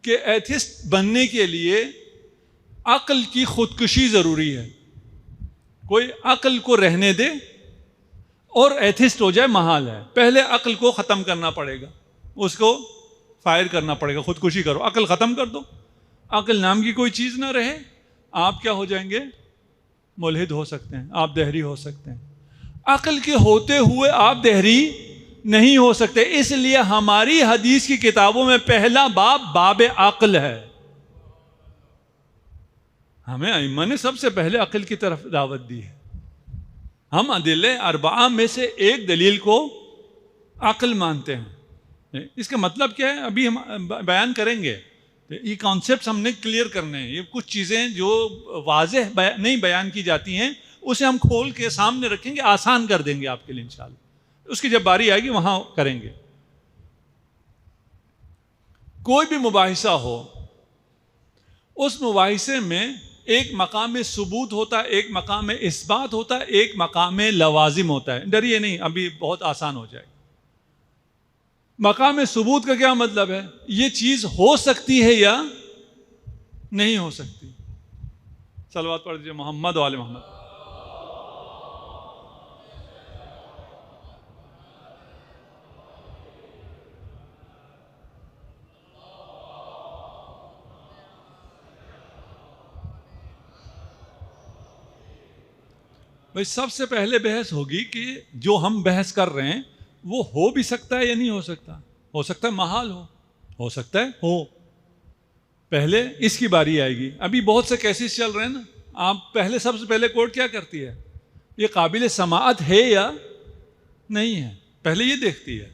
کہ ایتھسٹ بننے کے لیے عقل کی خودکشی ضروری ہے۔ کوئی عقل کو رہنے دے اور ایتھسٹ ہو جائے محال ہے۔ پہلے عقل کو ختم کرنا پڑے گا، اس کو فائر کرنا پڑے گا، خودکشی کرو، عقل ختم کر دو، عقل نام کی کوئی چیز نہ رہے، آپ کیا ہو جائیں گے؟ ملحد ہو سکتے ہیں، آپ دہری ہو سکتے ہیں۔ عقل کے ہوتے ہوئے آپ دہری نہیں ہو سکتے، اس لیے ہماری حدیث کی کتابوں میں پہلا باب باب عقل ہے۔ ہمیں ائمہ نے سب سے پہلے عقل کی طرف دعوت دی ہے۔ ہم ادلہ اربعہ میں سے ایک دلیل کو عقل مانتے ہیں۔ اس کا مطلب کیا ہے ابھی ہم بیان کریں گے، یہ کانسیپٹس ہم نے کلیئر کرنے ہیں۔ یہ کچھ چیزیں جو واضح نہیں بیان کی جاتی ہیں اسے ہم کھول کے سامنے رکھیں گے، آسان کر دیں گے آپ کے لیے انشاءاللہ۔ اس کی جب باری آئے گی وہاں کریں گے۔ کوئی بھی مباحثہ ہو، اس مباحثے میں ایک مقام ثبوت ہوتا ہے، ایک مقام اثبات ہوتا ہے، ایک مقام لوازم ہوتا ہے۔ ڈریے نہیں، ابھی بہت آسان ہو جائے گا۔ مقام ثبوت کا کیا مطلب ہے؟ یہ چیز ہو سکتی ہے یا نہیں ہو سکتی؟ صلوات پڑھ دیجیے محمد و آل محمد۔ بھائی سب سے پہلے بحث ہوگی کہ جو ہم بحث کر رہے ہیں وہ ہو بھی سکتا ہے یا نہیں ہو سکتا؟ ہو سکتا ہے محال ہو سکتا ہے ہو۔ پہلے اس کی باری آئے گی۔ ابھی بہت سے کیسز چل رہے ہیں نا، آپ پہلے سب سے پہلے کورٹ کیا کرتی ہے؟ یہ قابل سماعت ہے یا نہیں ہے، پہلے یہ دیکھتی ہے۔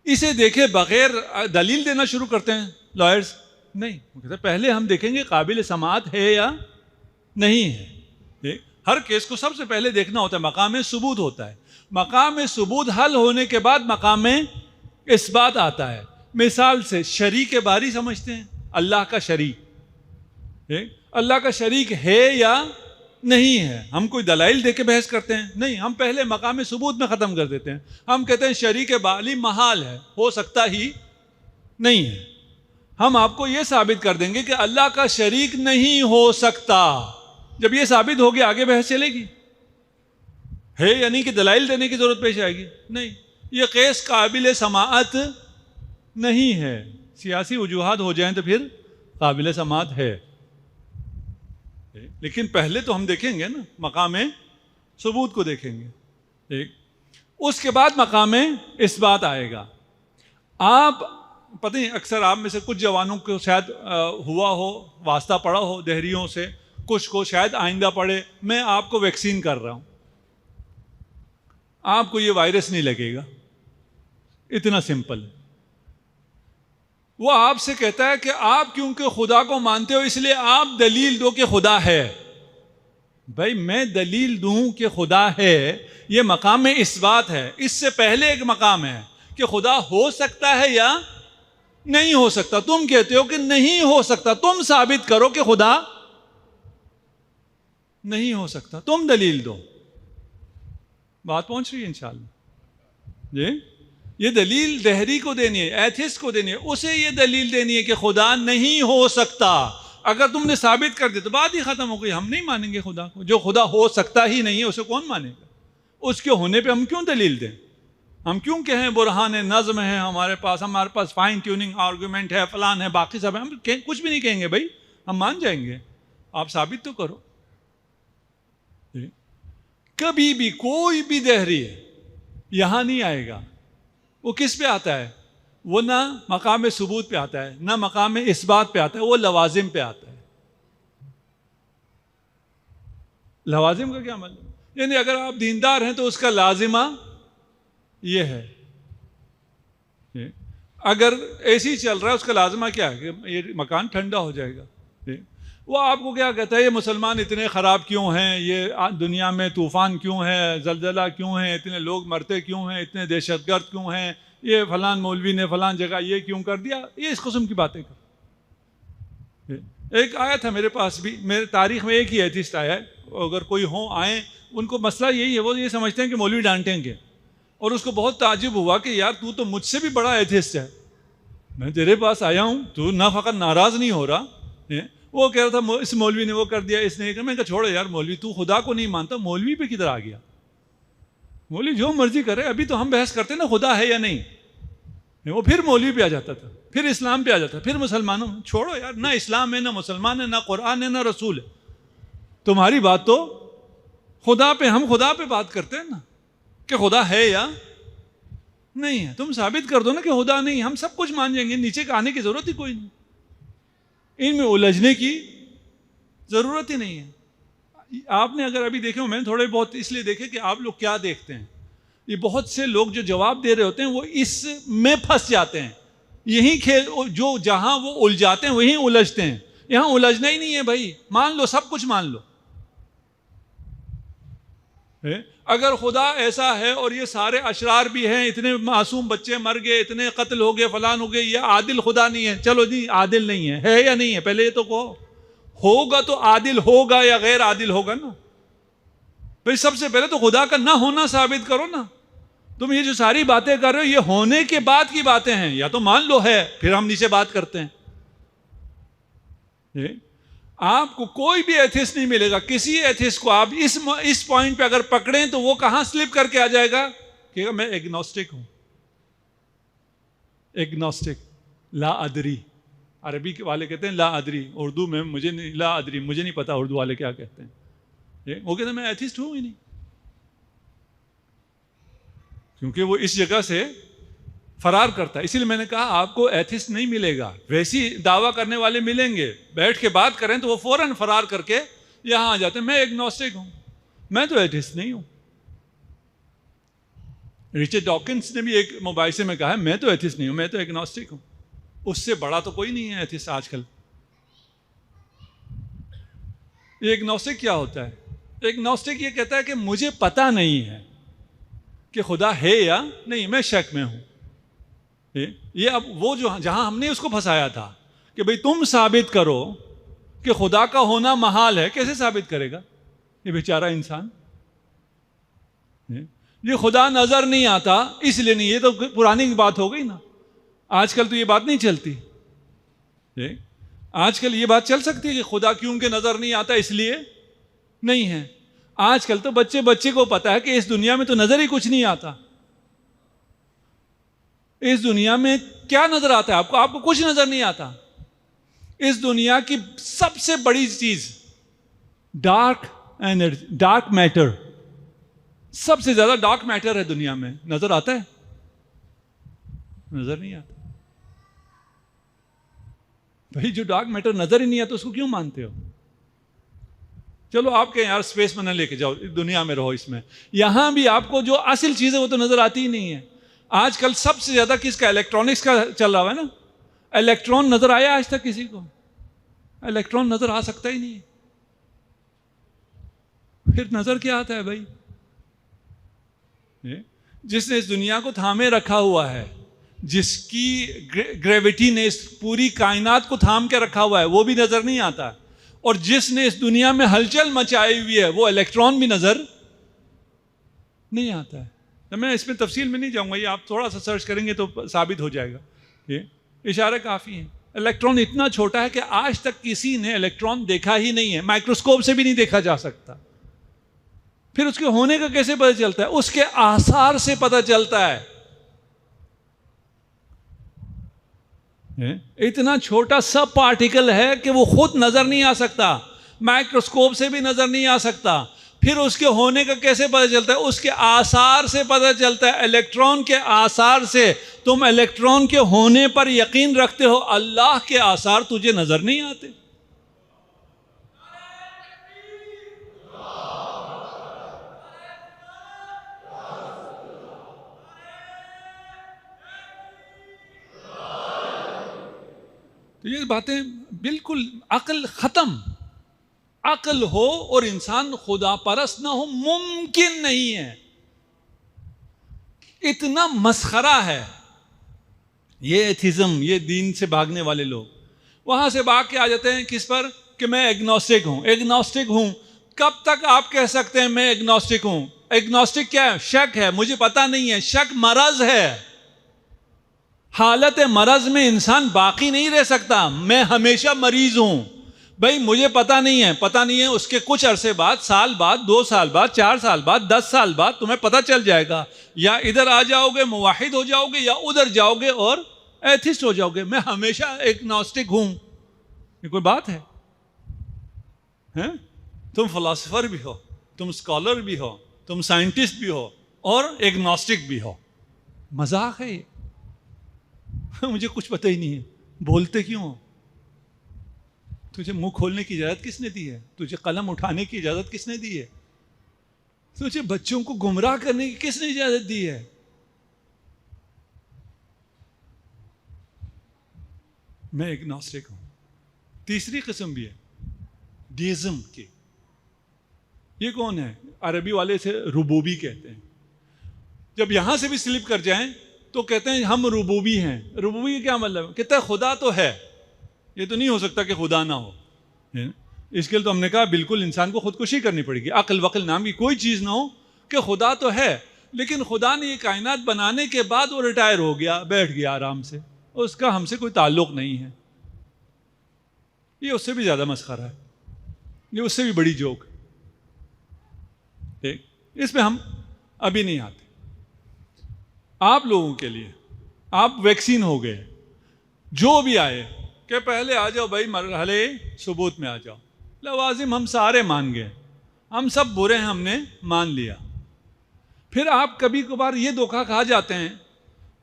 اسے دیکھے بغیر دلیل دینا شروع کرتے ہیں لائرز؟ نہیں، وہ کہتے ہیں پہلے ہم دیکھیں گے قابل سماعت ہے یا نہیں ہے۔ ہر کیس کو سب سے پہلے دیکھنا ہوتا ہے، مقام ثبوت ہوتا ہے۔ مقام ثبوت حل ہونے کے بعد مقام اثبات آتا ہے۔ مثال سے شریک باری سمجھتے ہیں، اللہ کا شریک، اللہ کا شریک ہے یا نہیں ہے؟ ہم کوئی دلائل دے کے بحث کرتے ہیں؟ نہیں، ہم پہلے مقام ثبوت میں ختم کر دیتے ہیں۔ ہم کہتے ہیں شریک باری محال ہے، ہو سکتا ہی نہیں ہے۔ ہم آپ کو یہ ثابت کر دیں گے کہ اللہ کا شریک نہیں ہو سکتا۔ جب یہ ثابت ہوگی آگے بحث چلے گی، ہے یعنی کہ دلائل دینے کی ضرورت پیش آئے گی؟ نہیں، یہ قیس قابل سماعت نہیں ہے۔ سیاسی وجوہات ہو جائیں تو پھر قابل سماعت ہے، لیکن پہلے تو ہم دیکھیں گے نا، مقام ثبوت کو دیکھیں گے۔ اس کے بعد مقام اثبات آئے گا۔ آپ پتہ نہیں، اکثر آپ میں سے کچھ جوانوں کو شاید ہوا ہو، واسطہ پڑا ہو دہریوں سے، کچھ کو شاید آئندہ پڑے۔ میں آپ کو ویکسین کر رہا ہوں، آپ کو یہ وائرس نہیں لگے گا، اتنا سمپل ہے۔ وہ آپ سے کہتا ہے کہ آپ کیونکہ خدا کو مانتے ہو اس لیے آپ دلیل دو کہ خدا ہے۔ بھائی میں دلیل دوں کہ خدا ہے، یہ مقام اثبات ہے۔ اس سے پہلے ایک مقام ہے کہ خدا ہو سکتا ہے یا نہیں ہو سکتا۔ تم کہتے ہو کہ نہیں ہو سکتا، تم ثابت کرو کہ خدا نہیں ہو سکتا، تم دلیل دو۔ بات پہنچ رہی ہے انشاءاللہ جی؟ یہ دلیل دہری کو دینی ہے، ایتھسٹ کو دینی ہے، اسے یہ دلیل دینی ہے کہ خدا نہیں ہو سکتا۔ اگر تم نے ثابت کر دیا تو بات ہی ختم ہو گئی، ہم نہیں مانیں گے خدا کو۔ جو خدا ہو سکتا ہی نہیں ہے اسے کون مانے گا؟ اس کے ہونے پہ ہم کیوں دلیل دیں؟ ہم کیوں کہیں برہان نظم ہے ہمارے پاس فائن ٹیوننگ آرگومنٹ ہے، فلان ہے، باقی سب ہے؟ ہم کچھ بھی نہیں کہیں گے بھائی، ہم مان جائیں گے، آپ ثابت تو کرو۔ کبھی بھی کوئی بھی دہری ہے یہاں نہیں آئے گا، وہ کس پہ آتا ہے؟ وہ نہ مقام ثبوت پہ آتا ہے، نہ مقام اثبات پہ آتا ہے، وہ لوازم پہ آتا ہے۔ لوازم کا کیا مطلب؟ یعنی اگر آپ دیندار ہیں تو اس کا لازمہ یہ ہے، اگر اے سی چل رہا ہے اس کا لازمہ کیا ہے کہ یہ مکان ٹھنڈا ہو جائے گا۔ وہ آپ کو کیا کہتا ہے؟ یہ مسلمان اتنے خراب کیوں ہیں، یہ دنیا میں طوفان کیوں ہے، زلزلہ کیوں ہے، اتنے لوگ مرتے کیوں ہیں، اتنے دہشت گرد کیوں ہیں، یہ فلان مولوی نے فلان جگہ یہ کیوں کر دیا، یہ اس قسم کی باتیں کر۔ ایک آیا تھا میرے پاس بھی، میرے تاریخ میں ایک ہی ایتھسٹ آیا ہے، اگر کوئی ہوں آئیں، ان کو مسئلہ یہی ہے، وہ یہ سمجھتے ہیں کہ مولوی ڈانٹیں گے، اور اس کو بہت تعجب ہوا کہ یار تو مجھ سے بھی بڑا ایتھسٹ ہے، میں تیرے پاس آیا ہوں، تو نہ فقط ناراض نہیں ہو رہا۔ وہ کہہ رہا تھا اس مولوی نے وہ کر دیا، اس نے، میں کہا چھوڑو یار مولوی، تو خدا کو نہیں مانتا، مولوی پہ کدھر آ گیا؟ مولوی جو مرضی کرے، ابھی تو ہم بحث کرتے ہیں نا خدا ہے یا نہیں، وہ پھر مولوی پہ آ جاتا تھا، پھر اسلام پہ آ جاتا، پھر مسلمانوں۔ چھوڑو یار، نہ اسلام ہے، نہ مسلمان ہے، نہ قرآن ہے، نہ رسول ہے، تمہاری بات تو خدا پہ، ہم خدا پہ بات کرتے ہیں نا کہ خدا ہے یا نہیں ہے، تم ثابت کر دو نا کہ خدا نہیں، ہم سب کچھ مان جائیں گے، نیچے کا آنے کی ضرورت ہی کوئی نہیں، ان میں الجھنے کی ضرورت ہی نہیں ہے۔ آپ نے اگر ابھی دیکھے ہو، میں نے تھوڑے بہت اس لیے دیکھے کہ آپ لوگ کیا دیکھتے ہیں، یہ بہت سے لوگ جو جواب دے رہے ہوتے ہیں وہ اس میں پھنس جاتے ہیں، یہی کھیل جو جہاں وہ الجھاتے ہیں وہیں الجھتے ہیں، یہاں الجھنا ہی نہیں ہے بھائی، مان لو، سب کچھ مان لو۔ اگر خدا ایسا ہے اور یہ سارے اشرار بھی ہیں، اتنے معصوم بچے مر گئے، اتنے قتل ہو گئے، فلان ہو گئے، یہ عادل خدا نہیں ہے، چلو جی عادل نہیں ہے یا نہیں ہے؟ پہلے یہ تو کہو، ہوگا تو عادل ہوگا یا غیر عادل ہوگا نا بھائی؟ سب سے پہلے تو خدا کا نہ ہونا ثابت کرو نا۔ تم یہ جو ساری باتیں کر رہے ہو یہ ہونے کے بعد کی باتیں ہیں، یا تو مان لو ہے، پھر ہم نیچے بات کرتے ہیں۔ آپ کو کوئی بھی ایتھسٹ نہیں ملے گا، کسی ایتھسٹ کو آپ اس پوائنٹ پہ اگر پکڑیں تو وہ کہاں سلپ کر کے آ جائے گا کہ میں ایگنوسٹک ہوں، ایگنوسٹک، لا ادری، عربی والے کہتے ہیں لا ادری، اردو میں مجھے نہیں، لا ادری، مجھے نہیں پتا اردو والے کیا کہتے ہیں، وہ کہتے ہیں میں ایتھسٹ ہوں ہی نہیں، کیونکہ وہ اس جگہ سے فرار کرتا ہے۔ اسی لیے میں نے کہا آپ کو ایتھسٹ نہیں ملے گا، ویسی دعویٰ کرنے والے ملیں گے، بیٹھ کے بات کریں تو وہ فوراً فرار کر کے یہاں آ جاتے ہیں، میں ایگنوسٹک ہوں، میں تو ایتھسٹ نہیں ہوں۔ رچرڈ ڈاکنز نے بھی ایک مباحثے میں کہا ہے میں تو ایتھسٹ نہیں ہوں، میں تو ایگنوسٹک ہوں۔ اس سے بڑا تو کوئی نہیں ہے ایتھسٹ آج کل۔ یہ ایگنوسٹک کیا ہوتا ہے؟ ایگنوسٹک یہ کہتا ہے کہ مجھے پتہ نہیں ہے کہ خدا ہے یا نہیں، میں شک میں ہوں۔ یہ اب وہ جو جہاں ہم نے اس کو پھنسایا تھا کہ بھئی تم ثابت کرو کہ خدا کا ہونا محال ہے، کیسے ثابت کرے گا یہ بیچارہ انسان؟ یہ خدا نظر نہیں آتا اس لیے نہیں، یہ تو پرانی بات ہو گئی نا، آج کل تو یہ بات نہیں چلتی۔ آج کل یہ بات چل سکتی ہے کہ خدا کیونکہ نظر نہیں آتا اس لیے نہیں ہے؟ آج کل تو بچے کو پتا ہے کہ اس دنیا میں تو نظر ہی کچھ نہیں آتا۔ اس دنیا میں کیا نظر آتا ہے آپ کو کچھ نظر نہیں آتا۔ اس دنیا کی سب سے بڑی چیز ڈارک انرجی، ڈارک میٹر، سب سے زیادہ ڈارک میٹر ہے دنیا میں، نظر آتا ہے؟ نظر نہیں آتا بھائی۔ جو ڈارک میٹر نظر ہی نہیں آتا اس کو کیوں مانتے ہو؟ چلو آپ کے یار اسپیس میں نہ لے کے جاؤ، دنیا میں رہو، اس میں یہاں بھی آپ کو جو اصل چیز ہے وہ تو نظر آتی ہی نہیں ہے۔ آج کل سب سے زیادہ کس کا؟ الیکٹرانکس کا چل رہا ہے نا۔ الیکٹران نظر آیا آج تک کسی کو؟ الیکٹران نظر آ سکتا ہی نہیں، پھر نظر کیا آتا ہے بھائی؟ جس نے اس دنیا کو تھامے رکھا ہوا ہے، جس کی گریوٹی نے اس پوری کائنات کو تھام کے رکھا ہوا ہے، وہ بھی نظر نہیں آتا، اور جس نے اس دنیا میں ہلچل مچائی ہوئی ہے وہ الیکٹران بھی نظر نہیں آتا ہے۔ میں اس میں تفصیل میں نہیں جاؤں گا، یہ آپ تھوڑا سا سرچ کریں گے تو ثابت ہو جائے گا، یہ اشارہ کافی ہے۔ الیکٹران اتنا چھوٹا ہے کہ آج تک کسی نے الیکٹران دیکھا ہی نہیں ہے، مائکروسکوپ سے بھی نہیں دیکھا جا سکتا۔ پھر اس کے ہونے کا کیسے پتہ چلتا ہے؟ اس کے آثار سے پتہ چلتا ہے۔ اتنا چھوٹا سب پارٹیکل ہے کہ وہ خود نظر نہیں آ سکتا، مائکروسکوپ سے بھی نظر نہیں آ سکتا، پھر اس کے ہونے کا کیسے پتہ چلتا ہے؟ اس کے آثار سے پتہ چلتا ہے، الیکٹران کے آثار سے۔ تم الیکٹران کے ہونے پر یقین رکھتے ہو، اللہ کے آثار تجھے نظر نہیں آتے۔ تو یہ باتیں بالکل عقل ختم۔ عقل ہو اور انسان خدا پرست نہ ہو، ممکن نہیں ہے۔ اتنا مسخرہ ہے یہ ایتھیزم، یہ دین سے بھاگنے والے لوگ۔ وہاں سے بھاگ کے آ جاتے ہیں کس پر؟ کہ میں ایگنوسٹک ہوں۔ ایگنوسٹک ہوں کب تک آپ کہہ سکتے ہیں میں ایگنوسٹک ہوں؟ ایگنوسٹک کیا ہے؟ شک ہے، مجھے پتہ نہیں ہے۔ شک مرض ہے۔ حالت مرض میں انسان باقی نہیں رہ سکتا۔ میں ہمیشہ مریض ہوں بھائی، مجھے پتہ نہیں ہے۔ پتہ نہیں ہے، اس کے کچھ عرصے بعد، سال بعد، 2 سال بعد، 4 سال بعد، 10 سال بعد تمہیں پتہ چل جائے گا۔ یا ادھر آ جاؤ گے موحد ہو جاؤ گے، یا ادھر جاؤ گے اور ایتھسٹ ہو جاؤ گے۔ میں ہمیشہ ایگنوسٹک ہوں، یہ کوئی بات ہے؟ تم فلاسفر بھی ہو، تم اسکالر بھی ہو، تم سائنٹسٹ بھی ہو اور ایگنوسٹک بھی ہو۔ مذاق ہے یہ؟ مجھے کچھ پتہ ہی نہیں ہے، بولتے کیوں ہو؟ تجھے منہ کھولنے کی اجازت کس نے دی ہے؟ تجھے قلم اٹھانے کی اجازت کس نے دی ہے؟ تجھے بچوں کو گمراہ کرنے کی کس نے اجازت دی ہے؟ میں ایگنوسٹک ہوں۔ تیسری قسم بھی ہے ڈیزم کی۔ یہ کون ہے؟ عربی والے سے ربوبی کہتے ہیں۔ جب یہاں سے بھی سلپ کر جائیں تو کہتے ہیں ہم ربوبی ہیں۔ ربوبی کیا مطلب؟ کہتا ہے خدا تو ہے، یہ تو نہیں ہو سکتا کہ خدا نہ ہو۔ اس کے لیے تو ہم نے کہا بالکل انسان کو خودکشی کرنی پڑے گی۔ عقل وقل نام کی کوئی چیز نہ ہو کہ خدا تو ہے، لیکن خدا نے یہ کائنات بنانے کے بعد وہ ریٹائر ہو گیا، بیٹھ گیا آرام سے، اس کا ہم سے کوئی تعلق نہیں ہے۔ یہ اس سے بھی زیادہ مسخرہ ہے، یہ اس سے بھی بڑی جوک۔ اس پہ ہم ابھی نہیں آتے۔ آپ لوگوں کے لیے آپ ویکسین ہو گئے، جو بھی آئے کہ پہلے آ جاؤ بھائی، مرحلے ثبوت میں آ جاؤ۔ لوازم ہم سارے مان گئے، ہم سب برے ہیں، ہم نے مان لیا۔ پھر آپ کبھی کبھار یہ دھوکہ کھا جاتے ہیں۔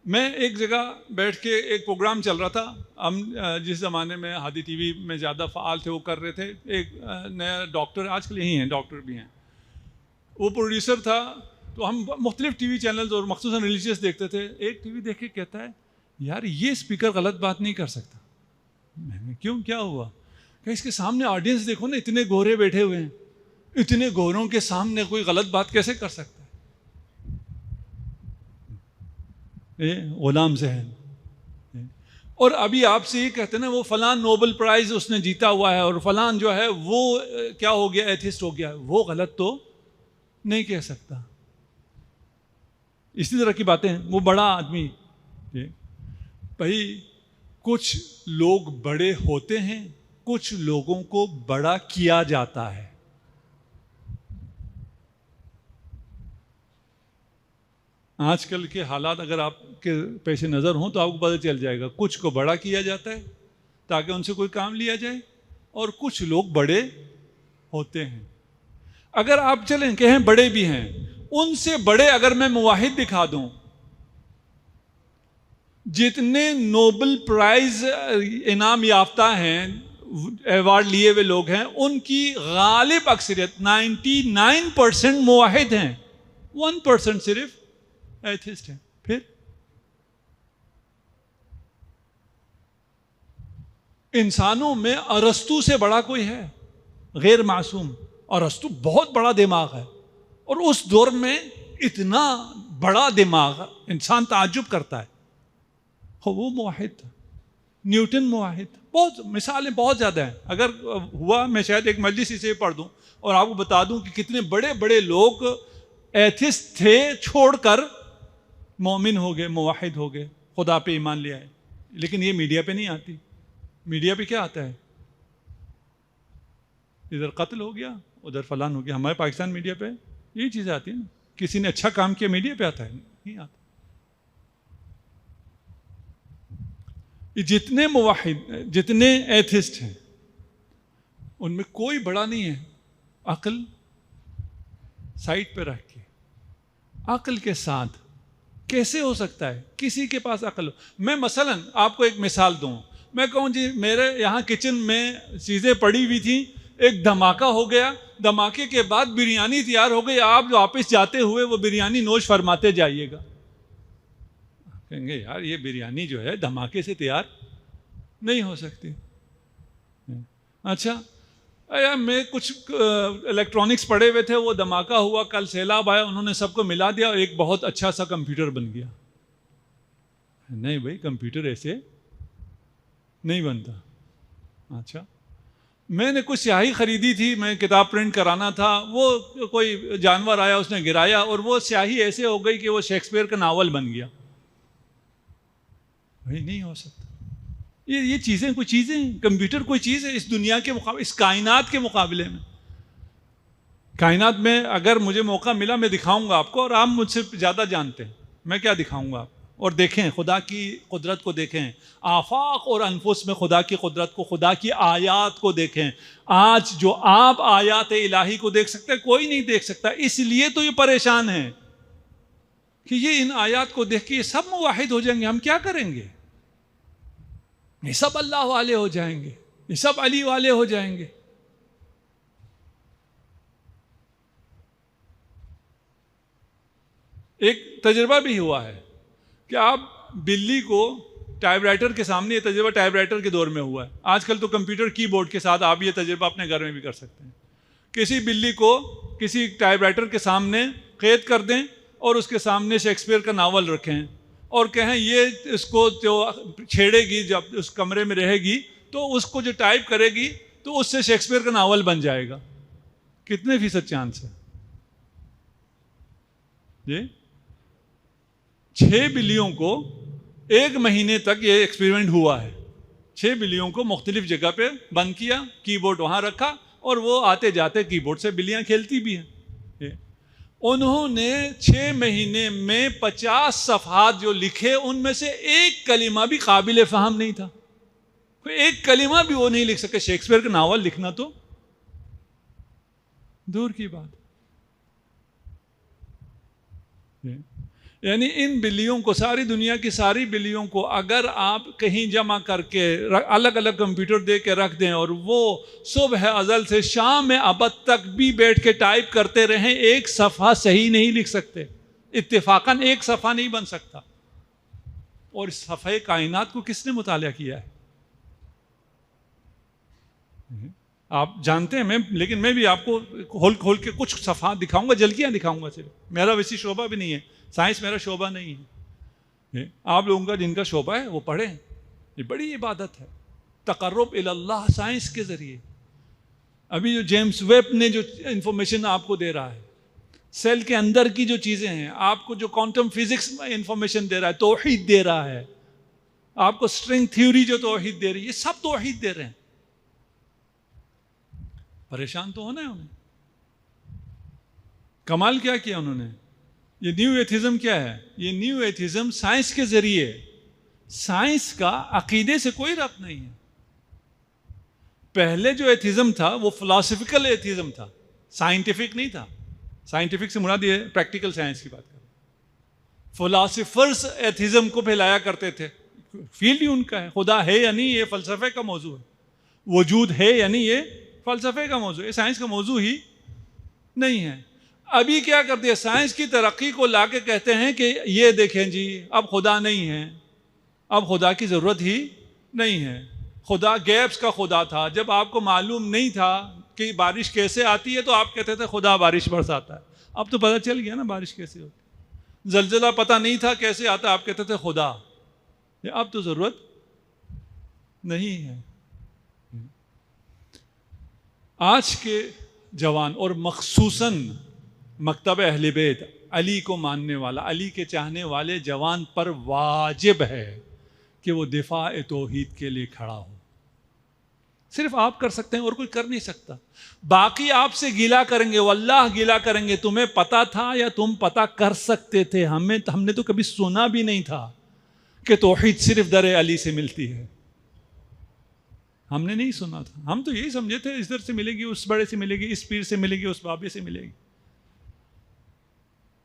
میں ایک جگہ بیٹھ کے ایک پروگرام چل رہا تھا، ہم جس زمانے میں ہادی ٹی وی میں زیادہ فعال تھے وہ کر رہے تھے۔ ایک نیا ڈاکٹر، آج کل یہی ہیں، ڈاکٹر بھی ہیں، وہ پروڈیوسر تھا۔ تو ہم مختلف ٹی وی چینلز اور مخصوصاً ریلیجیس دیکھتے تھے۔ ایک ٹی وی دیکھ کے کہتا ہے یار یہ اسپیکر غلط بات نہیں کر سکتا۔ میں نے کیوں، کیا ہوا؟ کہ اس کے سامنے آڈینس دیکھو نا، اتنے گورے بیٹھے ہوئے ہیں، اتنے گوروں کے سامنے کوئی غلط بات کیسے کر سکتا ہے؟ غلام ذہن۔ اور ابھی آپ سے یہ کہتے ہیں نا وہ فلاں نوبل پرائز اس نے جیتا ہوا ہے اور فلاں جو ہے وہ کیا ہو گیا، ایتھسٹ ہو گیا، وہ غلط تو نہیں کہہ سکتا۔ اسی طرح کی باتیں ہیں۔ وہ بڑا آدمی، بھائی کچھ لوگ بڑے ہوتے ہیں، کچھ لوگوں کو بڑا کیا جاتا ہے۔ آج کل کے حالات اگر آپ کے پیش نظر ہوں تو آپ کو پتہ چل جائے گا، کچھ کو بڑا کیا جاتا ہے تاکہ ان سے کوئی کام لیا جائے، اور کچھ لوگ بڑے ہوتے ہیں۔ اگر آپ چلیں کہیں بڑے بھی ہیں، ان سے بڑے اگر میں مواحد دکھا دوں، جتنے نوبل پرائز انعام یافتہ ہیں، ایوارڈ لیے ہوئے لوگ ہیں، ان کی غالب اکثریت 99% مواحد ہیں، 1% صرف ایتھسٹ ہیں۔ پھر انسانوں میں ارسطو سے بڑا کوئی ہے؟ غیر معصوم۔ ارسطو بہت بڑا دماغ ہے، اور اس دور میں اتنا بڑا دماغ انسان تعجب کرتا ہے۔ وہ موحد تھا۔ نیوٹن موحد۔ بہت مثالیں بہت زیادہ ہیں، اگر ہوا میں شاید ایک مجلس اسے پڑھ دوں اور آپ کو بتا دوں کہ کتنے بڑے بڑے لوگ ایتھسٹ تھے، چھوڑ کر مومن ہو گئے، موحد ہو گئے، خدا پہ ایمان لے آئے۔ لیکن یہ میڈیا پہ نہیں آتی۔ میڈیا پہ کیا آتا ہے؟ ادھر قتل ہو گیا، ادھر فلان ہو گیا۔ ہمارے پاکستان میڈیا پہ یہی چیزیں آتی ہیں نا، کسی نے اچھا کام کیا میڈیا پہ آتا ہے؟ نہیں آتا۔ جتنے موحد، جتنے ایتھسٹ ہیں، ان میں کوئی بڑا نہیں ہے۔ عقل سائٹ پہ رکھ کے عقل کے ساتھ کیسے ہو سکتا ہے کسی کے پاس عقل ہو؟ میں مثلا آپ کو ایک مثال دوں، میں کہوں جی میرے یہاں کچن میں چیزیں پڑی ہوئی تھیں، ایک دھماکہ ہو گیا، دھماکے کے بعد بریانی تیار ہو گئی، آپ واپس جاتے ہوئے وہ بریانی نوش فرماتے جائیے گا، کہیں گے یار یہ بریانی جو ہے دھماکے سے تیار نہیں ہو سکتی۔ اچھا یار میں کچھ الیکٹرانکس پڑے ہوئے تھے، وہ دھماکہ ہوا، کل سیلاب آیا، انہوں نے سب کو ملا دیا اور ایک بہت اچھا سا کمپیوٹر بن گیا۔ نہیں بھائی کمپیوٹر ایسے نہیں بنتا۔ اچھا میں نے کچھ سیاہی خریدی تھی، میں کتاب پرنٹ کرانا تھا، وہ کوئی جانور آیا اس نے گرایا اور وہ سیاہی ایسے ہو گئی کہ وہ شیکسپیئر کا ناول بن گیا۔ بھائی نہیں ہو سکتا، یہ چیزیں کوئی چیزیں ہیں، کمپیوٹر کوئی چیز ہے اس دنیا کے مقابلے، اس کائنات کے مقابلے میں؟ کائنات میں اگر مجھے موقع ملا میں دکھاؤں گا آپ کو، اور آپ مجھ سے زیادہ جانتے ہیں، میں کیا دکھاؤں گا آپ کو؟ اور دیکھیں خدا کی قدرت کو، دیکھیں آفاق اور انفس میں خدا کی قدرت کو، خدا کی آیات کو دیکھیں۔ آج جو آپ آیات الہی کو دیکھ سکتے کوئی نہیں دیکھ سکتا، اس لیے تو یہ پریشان ہیں کہ یہ ان آیات کو دیکھ کے یہ سب موحد ہو جائیں گے، ہم کیا کریں گے؟ یہ سب اللہ والے ہو جائیں گے، یہ سب علی والے ہو جائیں گے۔ ایک تجربہ بھی ہوا ہے کہ آپ بلی کو ٹائپ رائٹر کے سامنے، یہ تجربہ ٹائپ رائٹر کے دور میں ہوا ہے، آج کل تو کمپیوٹر کی بورڈ کے ساتھ آپ یہ تجربہ اپنے گھر میں بھی کر سکتے ہیں۔ کسی بلی کو کسی ٹائپ رائٹر کے سامنے قید کر دیں اور اس کے سامنے شیکسپیئر کا ناول رکھیں اور کہیں یہ اس کو جو چھیڑے گی، جب اس کمرے میں رہے گی تو اس کو جو ٹائپ کرے گی تو اس سے شیکسپیئر کا ناول بن جائے گا۔ کتنے فیصد چانس ہے؟ جی 6 بلیوں کو 1 مہینے تک یہ ایکسپیریمنٹ ہوا ہے۔ 6 بلیوں کو مختلف جگہ پہ بند کیا، کی بورڈ وہاں رکھا اور وہ آتے جاتے کی بورڈ سے بلیاں کھیلتی بھی ہیں۔ انہوں نے 6 مہینے میں 50 صفحات جو لکھے، ان میں سے ایک کلمہ بھی قابل فہم نہیں تھا، ایک کلمہ بھی وہ نہیں لکھ سکے۔ شیکسپیئر کا ناول لکھنا تو دور کی بات۔ یعنی ان بلیوں کو، ساری دنیا کی ساری بلیوں کو اگر آپ کہیں جمع کر کے الگ الگ کمپیوٹر دے کے رکھ دیں اور وہ صبح ازل سے شام ابد تک بھی بیٹھ کے ٹائپ کرتے رہیں، ایک صفحہ صحیح نہیں لکھ سکتے، اتفاقاً ایک صفحہ نہیں بن سکتا۔ اور اس صفحے کائنات کو کس نے مطالعہ کیا ہے؟ آپ جانتے ہیں، لیکن میں بھی آپ کو کھول کے کچھ صفحات دکھاؤں گا، جھلکیاں دکھاؤں گا، صرف میرا ویسی شعبہ بھی نہیں ہے، سائنس میرا شعبہ نہیں ہے۔ آپ لوگوں کا جن کا شعبہ ہے وہ پڑھیں، یہ بڑی عبادت ہے، تقرب اللہ سائنس کے ذریعے۔ ابھی جو جیمز ویب نے جو انفارمیشن آپ کو دے رہا ہے، سیل کے اندر کی جو چیزیں ہیں، آپ کو جو کوانٹم فزکس انفارمیشن دے رہا ہے، توحید دے رہا ہے، آپ کو سٹرنگ تھیوری جو توحید دے رہی ہے، یہ سب توحید دے رہے ہیں۔ پریشان تو ہونا ہے انہیں۔ کمال کیا کیا انہوں نے؟ یہ نیو ایتھزم کیا ہے؟ یہ نیو ایتھزم سائنس کے ذریعے، سائنس کا عقیدے سے کوئی ربط نہیں ہے۔ پہلے جو ایتھزم تھا وہ فلاسفیکل ایتھزم تھا، سائنٹیفک نہیں تھا۔ سائنٹیفک سے مراد یہ پریکٹیکل سائنس کی بات کر رہے ہیں۔ فلاسفرز ایتھزم کو پھیلایا کرتے تھے، فیلڈ ہی ان کا ہے، خدا ہے یا نہیں یہ فلسفے کا موضوع ہے، وجود ہے یا نہیں یہ فلسفے کا موضوع ہے، سائنس کا موضوع ہی نہیں ہے۔ ابھی کیا کرتے ہیں؟ سائنس کی ترقی کو لا کے کہتے ہیں کہ یہ دیکھیں جی اب خدا نہیں ہے، اب خدا کی ضرورت ہی نہیں ہے، خدا گیپس کا خدا تھا۔ جب آپ کو معلوم نہیں تھا کہ بارش کیسے آتی ہے تو آپ کہتے تھے خدا بارش برساتا ہے، اب تو پتہ چل گیا نا بارش کیسے ہوتی۔ زلزلہ پتہ نہیں تھا کیسے آتا، آپ کہتے تھے خدا، اب تو ضرورت نہیں ہے۔ آج کے جوان اور خصوصاً مکتب اہل بیت، علی کو ماننے والا، علی کے چاہنے والے جوان پر واجب ہے کہ وہ دفاع توحید کے لیے کھڑا ہو۔ صرف آپ کر سکتے ہیں اور کوئی کر نہیں سکتا۔ باقی آپ سے گیلا کریں گے، واللہ گیلا کریں گے، تمہیں پتا تھا یا تم پتا کر سکتے تھے؟ ہم نے تو کبھی سنا بھی نہیں تھا کہ توحید صرف در علی سے ملتی ہے، ہم نے نہیں سنا تھا۔ ہم تو یہی سمجھے تھے اس در سے ملے گی، اس بڑے سے ملے گی، اس پیر سے ملے گی، اس بابے سے ملے گی۔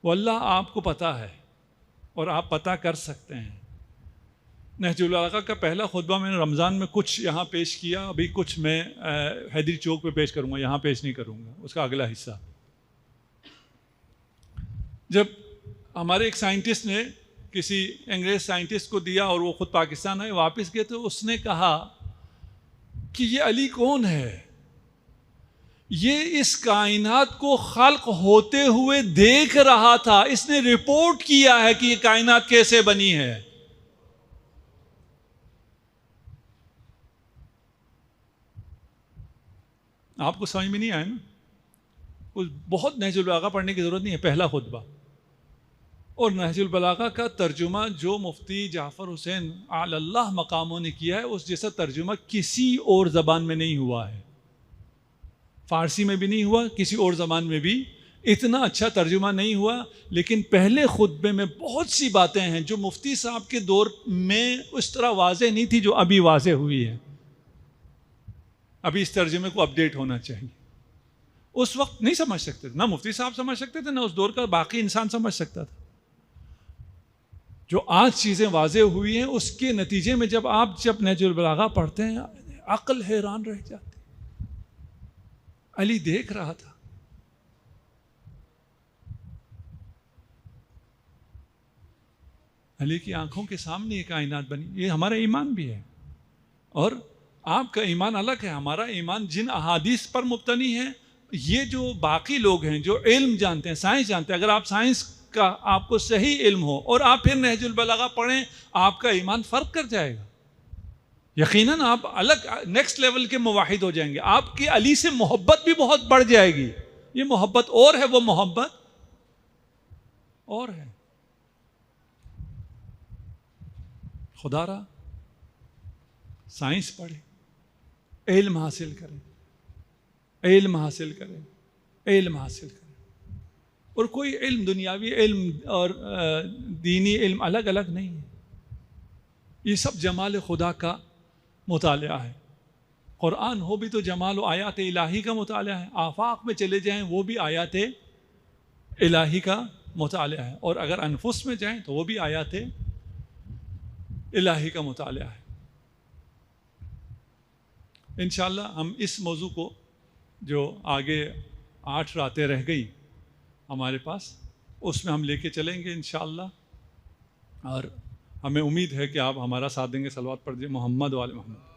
وہ اللہ آپ کو پتہ ہے اور آپ پتہ کر سکتے ہیں. نہج البلاغہ کا پہلا خطبہ میں نے رمضان میں کچھ یہاں پیش کیا، ابھی کچھ میں حیدری چوک پہ پیش کروں گا، یہاں پیش نہیں کروں گا، اس کا اگلا حصہ. جب ہمارے ایک سائنٹسٹ نے کسی انگریز سائنٹسٹ کو دیا اور وہ خود پاکستان آئے، واپس گئے تو اس نے کہا کہ یہ علی کون ہے؟ یہ اس کائنات کو خلق ہوتے ہوئے دیکھ رہا تھا، اس نے رپورٹ کیا ہے کہ یہ کائنات کیسے بنی ہے. آپ کو سمجھ میں نہیں آیا نا؟ بہت نہج البلاغہ پڑھنے کی ضرورت نہیں ہے، پہلا خطبہ. اور نہج البلاغہ کا ترجمہ جو مفتی جعفر حسین علی اللہ مقاموں نے کیا ہے، اس جیسا ترجمہ کسی اور زبان میں نہیں ہوا ہے. فارسی میں بھی نہیں ہوا، کسی اور زبان میں بھی اتنا اچھا ترجمہ نہیں ہوا. لیکن پہلے خطبے میں بہت سی باتیں ہیں جو مفتی صاحب کے دور میں اس طرح واضح نہیں تھی جو ابھی واضح ہوئی ہے. ابھی اس ترجمے کو اپڈیٹ ہونا چاہیے. اس وقت نہیں سمجھ سکتے تھے، نہ مفتی صاحب سمجھ سکتے تھے، نہ اس دور کا باقی انسان سمجھ سکتا تھا. جو آج چیزیں واضح ہوئی ہیں اس کے نتیجے میں جب نہج البلاغہ پڑھتے ہیں عقل حیران رہ جاتی. علی دیکھ رہا تھا. علی کی آنکھوں کے سامنے یہ کائنات بنی. یہ ہمارا ایمان بھی ہے، اور آپ کا ایمان الگ ہے. ہمارا ایمان جن احادیث پر مبتنی ہے. یہ جو باقی لوگ ہیں جو علم جانتے ہیں، سائنس جانتے ہیں، اگر آپ سائنس کا آپ کو صحیح علم ہو اور آپ پھر نہج البلاغہ پڑھیں، آپ کا ایمان فرق کر جائے گا. یقیناً آپ الگ نیکسٹ لیول کے موحد ہو جائیں گے. آپ کی علی سے محبت بھی بہت بڑھ جائے گی. یہ محبت اور ہے، وہ محبت اور ہے. خدا را سائنس پڑھیں، علم حاصل کریں، علم حاصل کریں، علم حاصل کریں. اور کوئی علم دنیاوی علم اور دینی علم الگ الگ نہیں ہے. یہ سب جمال خدا کا مطالعہ ہے. قرآن ہو بھی تو جمال و آیات الہی کا مطالعہ ہے. آفاق میں چلے جائیں وہ بھی آیات الہی کا مطالعہ ہے. اور اگر انفس میں جائیں تو وہ بھی آیات الہی کا مطالعہ ہے. انشاءاللہ ہم اس موضوع کو جو آگے 8 راتیں رہ گئی ہمارے پاس، اس میں ہم لے کے چلیں گے انشاءاللہ. اور ہمیں امید ہے کہ آپ ہمارا ساتھ دیں گے. صلوات پڑھ دیجیے محمد و آل محمد.